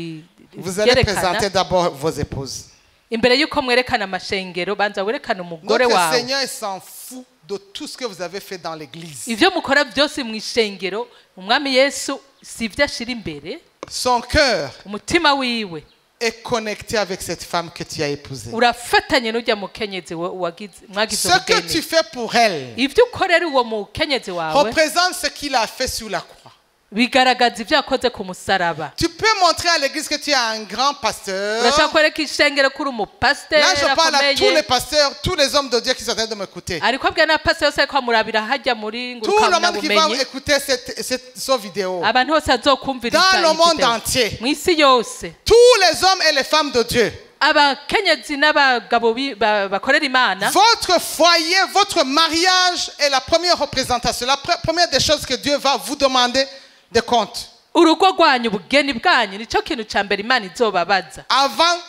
vous allez ryerekana présenter d'abord vos épouses. imbere y'uko mwerekana amashengero banza werekana umugore Notre wawe Seigneur il s'en fout de tout ce que vous avez fait dans l'église. ivyo mukora byose mu ishengero umwami yesu si ivyo ashira imbere Son cœur umutima wiwe est connecté avec cette femme que tu as épousée. urafatanye n'ujya mukenyezi mwagize Ce que tu ubugeni fais pour elle ivyo ukorera uwo mukenyezi wawe représente ce qu'il a fait sur la croix. bigaragaza ivyo yakoze ku musaraba Tu peux montrer à l'église que tu es un grand pasteur. urashaka kwereka ishengero kuri umupasiteri Là, je parle à tous les akomeye pasteurs, tous les hommes de Dieu qui sont en train de m'écouter. ariko abwira n'abapasiteri bose ariko amurabira hajya muri Tout le monde qui va ngurukanabumenyi écouter cette vidéo. abantu bose bazokumviriza Dans le iyi monde video. entier. mu isi yose Tous les hommes et les femmes de Dieu. abakenyezi n'abagabo bakorera imana Votre foyer, votre mariage est la première représentation. La première des choses que Dieu va vous demander de compte. urugo rwanyu ubugeni bwanyu nicyo kintu cya mbere imana izobabaza Avant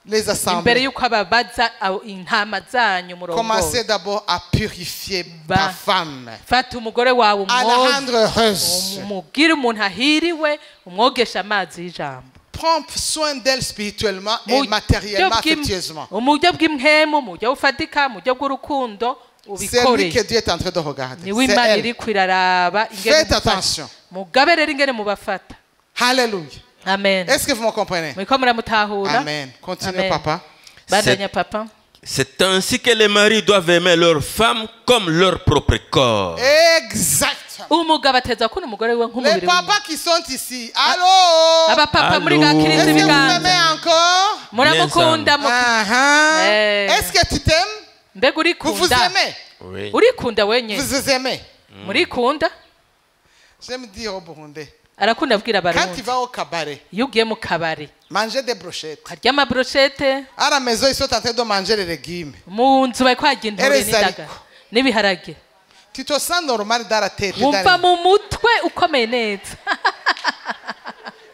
les imbere assemblées, y'uko ababaza intama zanyu commencez d'abord à purifier ta femme, fata umugore wawe à la rendre heureuse. umubwire umuntu ahiriwe umwogesha amazi y'ijambo Prends soin d'elle spirituellement et matériellement, affectueusement. mu buryo bw'impemu mu buryo bufatika mu buryo bw'urukundo C'est lui que ubikore Dieu est en train de regarder. niwe C'est imana elle. iri kwiraraba ingene Faites mufata. attention. mugabe rero ingene mubafata Alléluia. amen Est-ce que vous me comprenez? muriko muramutahura Amen. Continue, Amen. papa. bandanya papa C'est ainsi que les maris doivent aimer leurs femmes comme leur propre corps. Exactement. umugabo ateza ko umugore we Les nk'umubiri wiwe. papas qui sont ici, allô? abapapa muri Allô. gakiriza Est-ce que vous ibiganza m'aimez encore? muramukunda Eh. Est-ce que tu t'aimes? mbega Vous vous urikunda aimez? Oui. urikunda wenyine Vous vous aimez? murikunda J'aime dire au Burundais, arakunda abwira quand tu abarundi vas au cabaret, iyo ugiye mu kabari manger des brochettes. harya amabroshete À la maison, ils sont en train de manger les légumes. mu nzu bari kwarya intore Ereza n'indagara ariko. n'ibiharage Tu te sens normal dans la tête. wumva mu mutwe ukomeye neza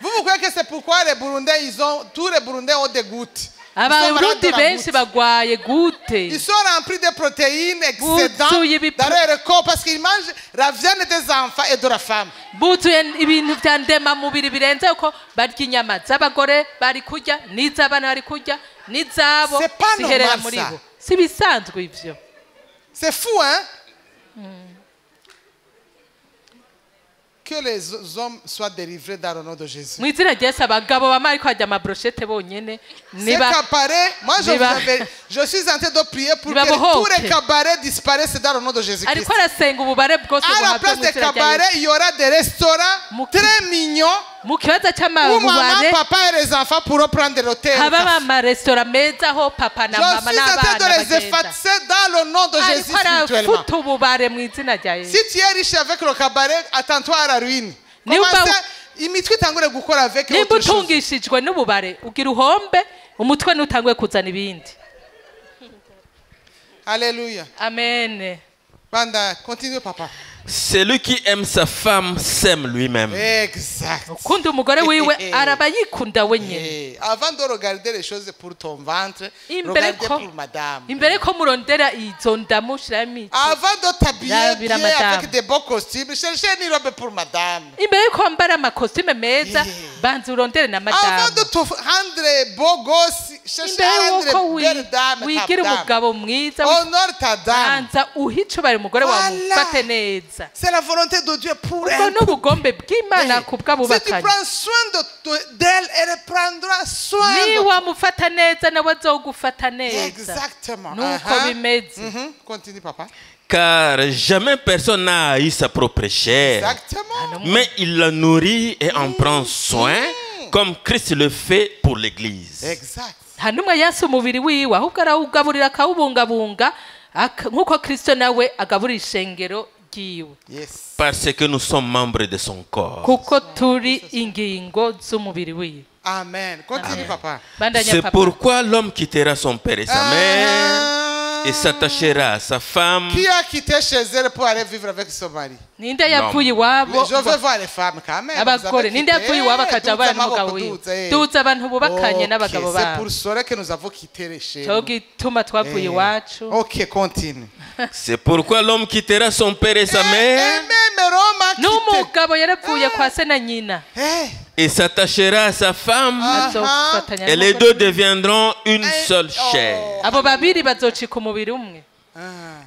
Vous croyez que c'est pourquoi les Burundais, tous les Burundais ont des gouttes. Ils sont malades abarundi de la benshi goutte. bagwaye gute Ils sont remplis de protéines excédentes Buzuye dans leur corps parce qu'ils mangent la viande des enfants et de la femme. buzuye ibintu bya ndemamubiri birenze uko barya inyama z'abagore bari kurya n'iz'abana bari kurya n'izabo C'est pas ziherera normal, muri ça. bo si bisanzwe ivyo C'est fou, hein? Que les hommes soient délivrés dans le nom de Jésus. mu izina rya Yesu abagabo bama ariko harya amabroshete bonyene Ces niba cabarets, moi je suis en train de prier pour Niba que tous bohoke. les cabarets disparaissent dans le nom de Jésus-Christ. ariko arasenga ububare bwose À la buhabwa place mu des izina rya cabarets, Yesu il y aura des restaurants Muki- très mignons mu kibazo où maman, cy'amabubare papa et les enfants pourront prendre l'hôtel. haba amaresitora meza aho papa na Je mama suis en train n'abana de les bagenda effacer dans le nom de Jésus ariko spirituellement. arafuta ububare mu izina rya Yesu Si tu es riche avec le cabaret, attends-toi à la ruine. Niba- Commencez, imitwe itangure gukora avec nimba autre chose. utungishijwe n'ububare ugira uhombe umutwe n'utanguye kuzana ibindi Alléluia. amen Banda, continue papa. Celui qui aime sa femme s'aime lui-même. Exact. ukunda umugore wiwe araba yikunda wenyine Eh, avant de regarder les choses pour ton ventre, imbere regardez ko pour madame. imbere ko murondera izo ndamu shiramo ico Avant de t'habiller Ravira bien madame. avec des beaux costumes, cherchez une robe pour madame. imbere yuko wambara amakositime meza Yeah. banza urondere na Avant madamu de te rendre beau gosse, cherchez à imbere yuko rendre belle dame, wigira ta dame. umugabo mwiza Honore ta dame. banza uhe icubahiro umugore wawe Voilà. umufate neza C'est la volonté de Dieu pour ubwo elle. n'ubugombe bw'imana ku Si tu bw'abubakanye prends soin d'elle, elle prendra soin de toi. niwamufata neza nawe azogufata neza Exactement. nuko bimeze Mhm. Continue, papa. Car jamais personne n'a haï sa propre chair, Exactement. mais il la nourrit et en prend soin, comme Christ le fait pour l'Église. Exact. nta n'umwe yanse umubiri wiwe ahubwo arawugaburira akawubungabunga nk'uko kristo nawe agaburira ishengero ryiwe Yes. Parce que nous sommes membres de son corps. kuko turi ingingo z'umubiri wiwe Amen. Continue, papa. bandanya C'est papa pourquoi l'homme quittera son père et sa mère et s'attachera à sa femme. Qui a quitté chez elle pour aller vivre avec son mari? ninde yapfuye iwabo Je veux voir les femmes quand même. abagore ninde yapfuye iwabo akaja abana n'umugabo wiwe duza abantu bubakanye n'abagabo C'est babo pour cela que nous avons quitté les chez cyo gituma twavuye iwacu Ok, continue. C'est pourquoi l'homme quittera son père et sa Et mère même Rome a quitté. n'umugabo yarapfuye kwa se na nyina Eh, et s'attachera à sa femme. azofatanya Et les n'umugore. deux deviendront une seule chair. abo babiri bazocika umubiri umwe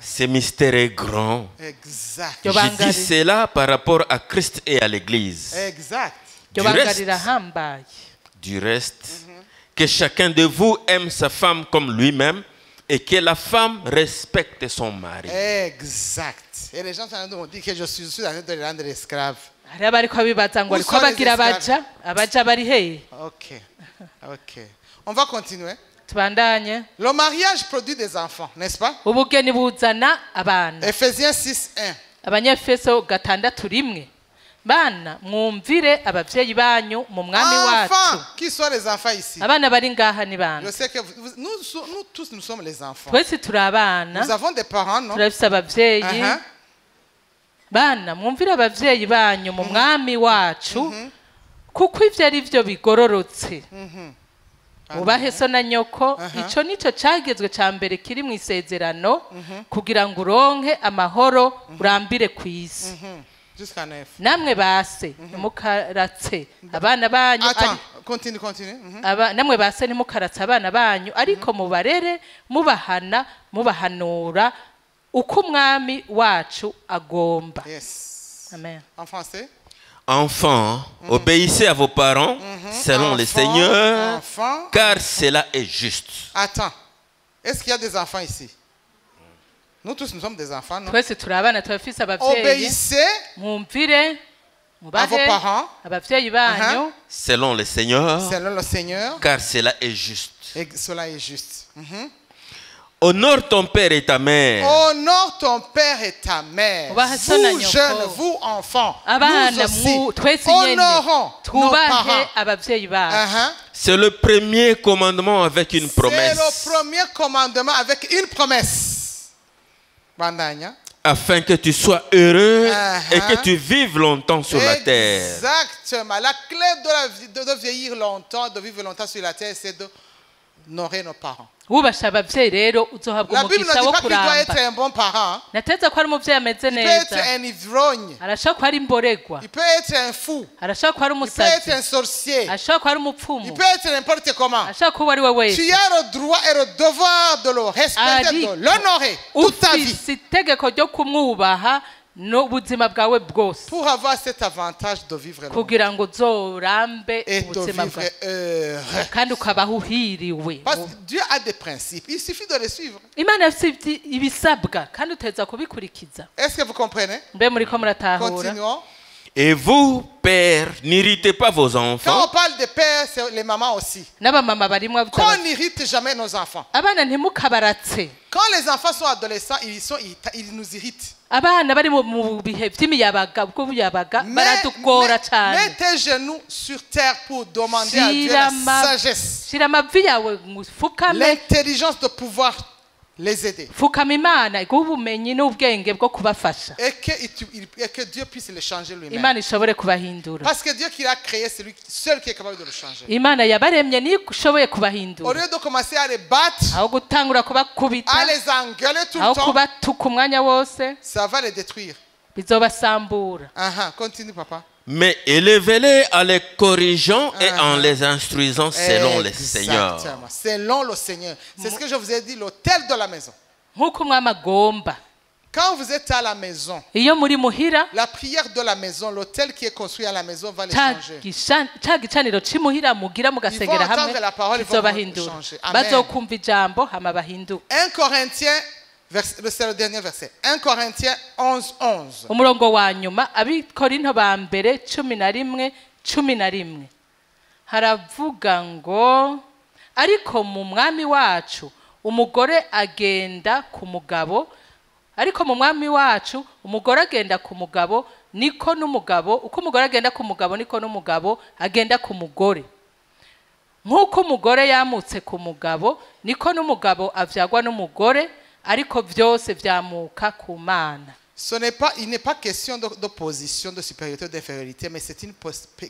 Ce mystère est grand. Exact. Yo Je dis bangari cela par rapport à Christ et à l'Église. Exact. yo Du reste. bangarira hambaye Du reste, que chacun de vous aime sa femme comme lui-même et que la femme respecte son mari. Exact. Et les gens m'ont dit que je suis en train de les rendre esclaves. hariho abariko bibaza ngo Où ariko sont les bagira esclaves? abaja bari hehe Ok. Ok. On va continuer. tubandanye Le mariage produit des enfants, n'est-ce pas? ubugeni buzana abana Ephésiens 6:1. abanyefeso 6:1 bana mwumvire abavyeyi banyu mu mwami wacu Enfants. Qui sont les enfants ici? abana bari ngaha ni bana Je sais que nous tous, nous sommes les enfants. twese turi abana Nous avons des parents, non? turafise abavyeyi Uh-huh. bana mwumvire abavyeyi banyu mu mwami wacu kuko ivyo ari vyo bigororotse ubahe so na nyoko ico nico cagezwe ca mbere kiri mu isezerano kugira ngo uronke amahoro urambire ku isi Jusqu'à 9. namwe base ntimukaratse abana banyu Attends, continue, continue. Mhm. namwe base ntimukaratse abana banyu ariko mubarere mubahana mubahanura uko umwami wacu agomba Yes. amen En français? Enfants, obéissez à vos parents selon le Enfants, Seigneur, enfants. car cela est juste. Attends. Est-ce qu'il y a des enfants ici? Nous tous, nous sommes des enfants, non? twese turi abana turafise abavyeyi Obéissez mwumvire à vos mubahe parents abavyeyi banyu selon le Seigneur, selon le Seigneur. car cela est juste. Et cela est juste. Honore ton père et ta mère. Honore ton père et ta mère. Ubaha so na Vous nyoko. jeunes, vous enfants, nous abana aussi, twese nyene honorons nos twubahe parents. abavyeyi bacu C'est le premier commandement avec une C'est promesse. le premier commandement avec une promesse. Bandanya. Afin que tu sois heureux et Uh-huh. que tu vives longtemps sur la terre. Exactement. La clé de, la vie, de vieillir longtemps, de vivre longtemps sur la terre, c'est d'honorer nos parents. wubasha abavyeyi rero uzohabwa La Bible ne umugisha dit wo pas qu'il doit être kuramba un bon parent. nateza ko ari umuvyeyi ameze Il peut être neza un ivrogne. arashobora kuba ari imborerwa Il peut être un fou. arashobora kuba ari Il peut être umusazi un sorcier. arashobora kuba ari Il umupfumu peut être n'importe comment. arashobora kuba ari we Tu wese as le droit et le devoir de le respecter, Ari- de l'honorer toute ta vie. ufise itegeko ryo kumwubaha n'ubuzima bwawe bwose Pour avoir cet avantage de vivre longtemps kugira ngo uzorambe et de ubuzima vivre bwawe heureux. kandi ukabaho uhiriwe Parce que Dieu a des principes. Il suffit de les suivre. imana ifite ibisabwa kandi uteza kubikurikiza Est-ce que vous comprenez? mbe muriko muratahura Continuons. Et vous, pères, n'irritez pas vos Quand enfants, on parle de père, c'est les mamans aussi. n'abamama barimwo Qu'on n'irrite jamais nos enfants. abana ntimukabaratse Quand les enfants sont adolescents, ils nous irritent. abana bari mu bihe by'imiyabaga bw'ubuyabaga baradugora cyane mets tes genoux sur terre pour demander à Dieu la sagesse, shira amavi yawe mufukame l'intelligence de pouvoir les aider. fukama imana iguha ubumenyi n'ubwenge bwo kubafasha Et que Dieu puisse les changer lui-même. imana ishobore kubahindura Parce que Dieu qui l'a créé, c'est lui seul qui est capable de le changer. imana yabaremye niyo ishoboye Au kubahindura lieu de commencer à les battre, aho gutangura kubakubita à les engueuler tout aho le temps, kubatuka umwanya wose ça va les détruire. bizobasambura Continue, papa. mais élevez-les en les corrigeant et en les instruisant selon le Seigneur. Exactement. Selon le Seigneur. C'est ce que je vous ai dit, l'autel de la maison. nk'uko umwami agomba Quand vous êtes à la maison, iyo muri muhira la prière de la maison, l'autel qui est construit à la maison va les ca changer. gicaniro c'imuhira mugira mugasengera hamwe entendre la parole, ils vont bizobahindura changer. Amen. bazokumva ijambo hama bahinduke 1 Corinthiens, c'est le dernier verset. 1 Corinthiens 11, 11. umurongo wa nyuma abikorinto ba mbere 11:11 haravuga ngo ariko mu mwami wacu umugore agenda ku mugabo ariko mu mwami wacu umugore agenda ku mugabo niko n'umugabo uko umugore agenda ku mugabo niko n'umugabo agenda ku mugore nk'uko umugore yamutse ku mugabo niko n'umugabo avyagwa n'umugore ariko byose byamuka ku mana Il n'est pas question de position, de supériorité, d'infériorité, mais c'est une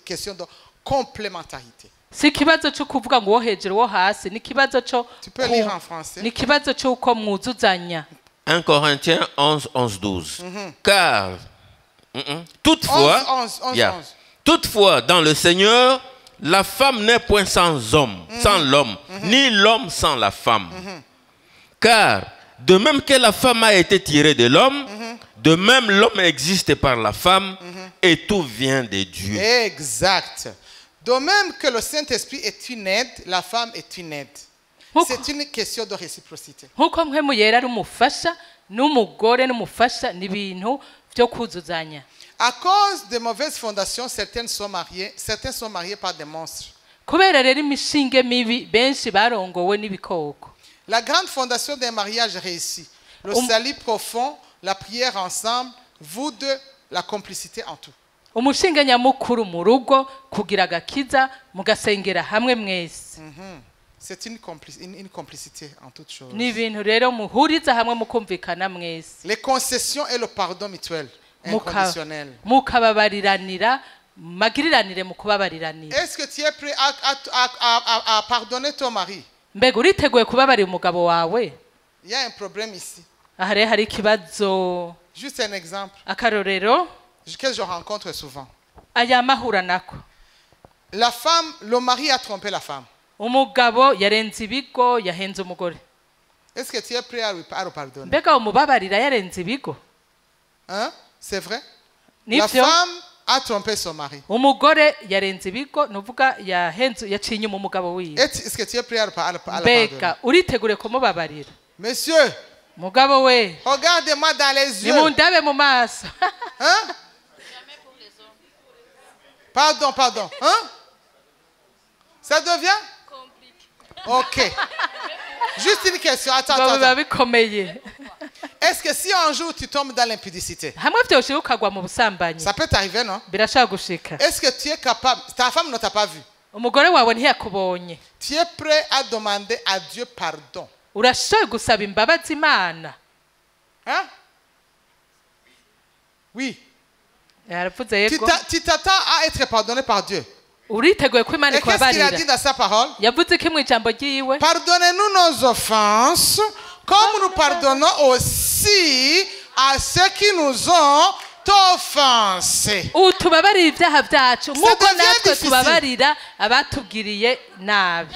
question de complémentarité. si ikibazo cyo kuvuga ngo uwo hejuru wo hasi ni ikibazo cyo Tu peux lire en français. ni ikibazo cy'uko mwuzuzanya 1 Corinthiens 11, 11, 12. Car, toutefois, 11, 11, yeah. 11. Toutefois, dans le Seigneur, la femme n'est point sans homme, sans l'homme, ni l'homme sans la femme. Car, de même que la femme a été tirée de l'homme, de même l'homme existe par la femme, et tout vient de Dieu. Exact. De même que le Saint-Esprit est une aide, la femme est une aide. C'est une question de réciprocité. nk'uko mpemu yera ari umufasha n'umugore n'umufasha ni ibintu byo kuzuzanya À cause des mauvaises fondations, certains sont mariés par des monstres. kubera rero imishinge mibi benshi barongowe n'ibikoko La grande fondation d'un mariage réussi, le salut profond, la prière ensemble, vous deux, la complicité en tout. umushinge nyamukuru mu rugo kugira agakiza mugasengera hamwe mwese C'est une complicité en toutes choses. ni ibintu rero muhuriza hamwe mukumvikana mwese Les concessions et le pardon mutuel, inconditionnel. mukababariranira magiriranire mu kubabariranira Est-ce que tu es prêt à pardonner ton mari? mbega uriteguye kubabarira umugabo wawe Il y a un problème ici. aha rero hari ikibazo Juste un exemple akarorero que je rencontre souvent. aya mahura nako La femme, le mari a trompé la femme. umugabo yarenze ibigo yahenze umugore Est-ce que tu es prêt à le pardonner? mbega umubabarira yarenze ibigo Hein? C'est vrai? La nivyo femme a trompé son mari. umugore yarenze ibigo nuvuga yaciye inyuma umugabo wiwe. Est-ce que tu es prêt à le pardonner? Mbega uritegure kumubabarira? Monsieur, mugabo we, regardez-moi dans les yeux. nimundabe mu maso. Hein? Pardon. Hein? Ça devient compliqué. Ok. Juste une question. Attends. biba bikomeye. Est-ce que si un jour tu tombes dans l'impudicité, hamwe vyoshika ukagwa mu busambanyi ça peut t'arriver, non? birashaka gushika. Est-ce que tu es capable, ta femme ne t'a pas vu, umugore wawe ntiyakubonye, tu es prêt à demander à Dieu pardon? urashoboye gusaba imbabazi Imana? Hein? Oui. yaravuze yego. Tu t'attends à être pardonné par Dieu. uriteguye ko Imana Et qu'est-ce qu'il a ikubabarira? dit dans sa parole? yavuze ko mu ijambo ryiwe, Pardonnez-nous nos offenses, comme nous pardonnons aussi à ceux qui nous ont offensés. utubabarira ibyaha byacu nk'uko devient natwe difficile. tubabarira abatugiriye nabi.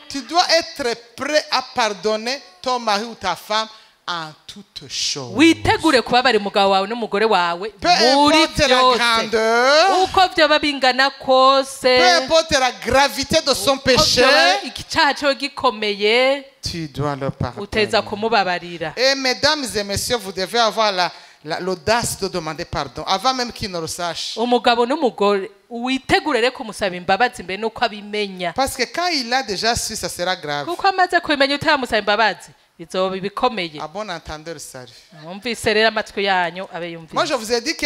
Tu dois être prêt à pardonner ton mari ou ta femme en toutes choses. witegure kubabarira umugabo wawe n'umugore wawe Peu muri importe la byose, grandeur, uko vyoba bingana kose, peu importe la gravité de son uko péché, vyoba icyaha cyo gikomeye, tu dois le uteza pardonner. kumubabarira. Et mesdames et messieurs, vous devez avoir l'audace de demander pardon avant même qu'il ne le sache. umugabo n'umugore witegure rero kumusaba imbabazi mbere nuko abimenya, Parce que quand il a déjà su, ça sera grave. kuko amaze kubimenya utamusaba imbabazi bizoba bikomeye. À bon entendeur, salut. mwumvise rero amatwi yanyu abe Moi, yumvise. je vous ai dit que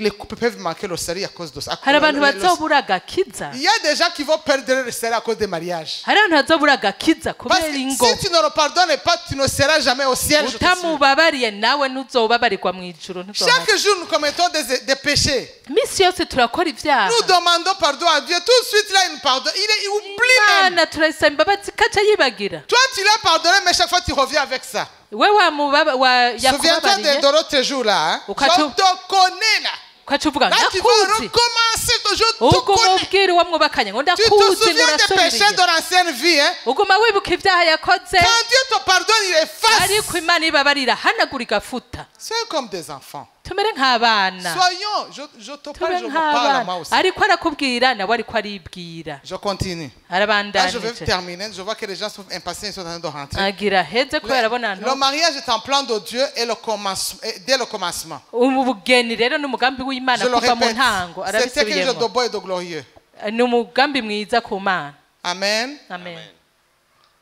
les couples peuvent manquer le salut à cause de ça. hari abantu bazobura agakiza, Il y a des gens qui vont perdre le salut à cause des mariages. hari abantu bazobura agakiza Parce kubera que ingo. si tu ne le pardonnes pas, tu ne seras jamais au ciel. je te assure. utamubabariye nawe ntuzobabarirwa mu ijuru. Chaque jour, nous commettons des péchés. misi yose turakora ibyaha, Nous demandons pardon à Dieu. Tout de suite, là, il nous pardonne. Il oublie même. Imana turayisaba imbabazi kaca yibagira. Toi, tu l'as pardonné, mais chaque fois, tu reviens avec ça. we Souviens-toi yakubabariye de l'autre jour, là. Hein? Je Ukachu- te connais, là. ukaca uvuga Là, tu vas ndakuzi, recommencer toujours. Je te ubwo connais. umubwire uwo mwubakanye ngo Tu te ndakuzi souviens des péchés murasubiriye, de l'ancienne vie, hein? uguma wibuka ibyaha yakoze, Quand Dieu te pardonne, il efface. ariko Imana ibabarira hanagura igafuta. C'est comme des enfants. tumere nk'abana, Soyons, je te tube parle, je me parle à moi nk'abana, aussi. ariko arakubwira nawe ariko aribwira. Je continue. Là, je vais arabandanije terminer. Je vois que les gens sont impatients, ils sont en train de rentrer. agira heze ko yarabona Le mariage est un plan de Dieu et dès le commencement. ubugeni rero n'umugambi w'Imana Je le kuva mu répète, ntango c'était quelque chose de arabisubiyemo, beau et de glorieux. ni umugambi mwiza ku Mana. Amen. Amen.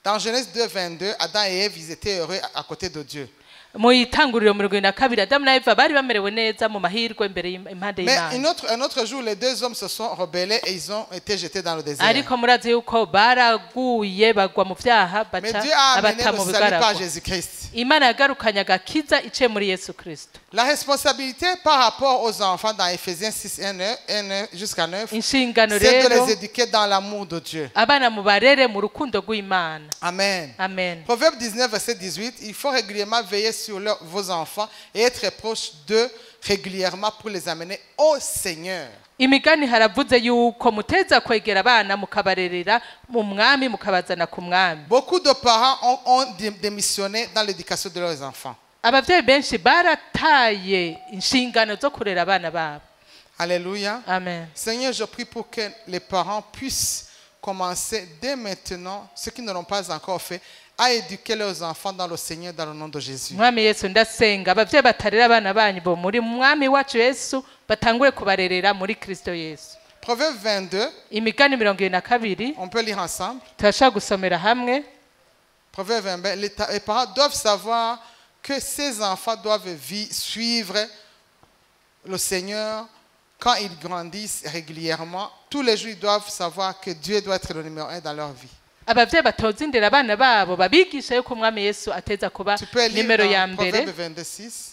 Dans Genèse 2, 22, Adam et Ève, ils étaient heureux à côté de Dieu. mu itanguriro 22 Adamu na Eva bari bamerewe neza mu mahirwe imbere impande Mais y'Imana, un autre jour, les deux hommes se sont rebellés et ils ont été jetés dans le désert. ariko murazi yuko baraguye bagwa mu vyaha Mais baca Dieu a amené abata mu le salut par bigaragwa. Jésus-Christ. Imana yagarukanye agakiza iciye muri Yesu Kristo. La responsabilité par rapport aux enfants dans Éphésiens 6, 1 jusqu'à 9, inshingano c'est de rero les éduquer dans l'amour de Dieu. abana mubarere mu rukundo rw'Imana. Amen. Amen. Proverbe 19, verset 18, il faut régulièrement veiller sur vos enfants et être proche d'eux régulièrement pour les amener au Seigneur. Imigani haravuze yuko muteza kwegera abana mukabarerera mu mwami mukabazana ku mwami. Beaucoup de parents ont démissionné dans l'éducation de leurs enfants. Abavyeyi benshi barataye inshingano zo kurera abana babo. Alléluia. Amen. Seigneur, je prie pour que les parents puissent commencer dès maintenant, ceux qui ne l'ont pas encore fait, à éduquer leurs enfants dans le Seigneur, dans le nom de Jésus. Mwami Yesu ndasenga abavyeyi batarera abana banyu bo muri mwami wacu Yesu batangure kubarerera muri Kristo Yesu. Proverbe 22, Imigani 22 on peut lire ensemble. turashaka gusomera hamwe. Proverbe 22, les parents doivent savoir que ces enfants doivent suivre le Seigneur quand ils grandissent régulièrement. Tous les jours, ils doivent savoir que Dieu doit être le numéro 1 dans leur vie. Abavyeyi batozindira abana babo babigisha yuko umwami Yesu ateza kuba Tu peux lire nimero ya dans mbere. Proverbe 26.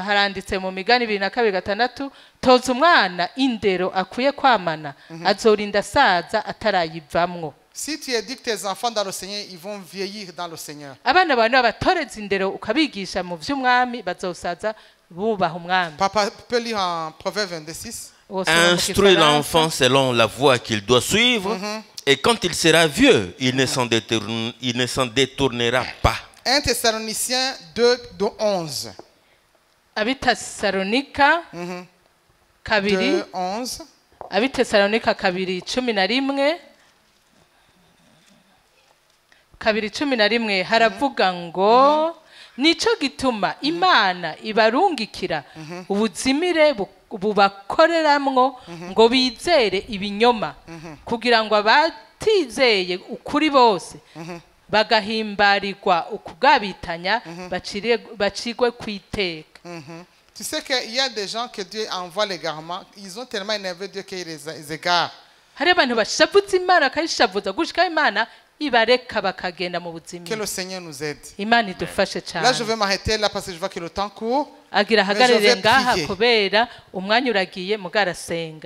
Haranditse mu migani 22:6 toza umwana indero akwiye kwamana azorinda asaza atarayivamwo. Si tu éduques tes enfants dans le Seigneur, ils vont vieillir dans le Seigneur. Abana bawe batoreza indero ukabigisha mu vy'umwami bazosaza bubaha umwami. Papa peut lire en Proverbe 26. Instruis l'enfant selon la voie qu'il doit suivre, et quand il sera vieux, il ne s'en détournera pas. 1 Thessaloniciens 2, 11. Abitesalonika kabiri 2:11. abitesalonika kabiri 11 kabiri 11 haravuga ngo nico gituma imana ibarungikira ubuzimire bubakoreramwo ngo bizere ibinyoma kugira ngo abatizeye ukuri bose bagahimbarirwa ukugabitanya bacigwe kwiteka. Tu sais qu'il y a des gens que Dieu envoie l'égarement, ils ont tellement énervé Dieu qu'ils les égarent. hari abantu bashavuza imana akayishavuza gushika imana ibareka bakagenda mu Que buzima. le Seigneur nous aide. Imana idufashe Là, je cyane. vais m'arrêter là parce que je vois que le temps court. agira Mais je hagarire vais ngaha prier. kubera umwanya uragiye mugarasenga.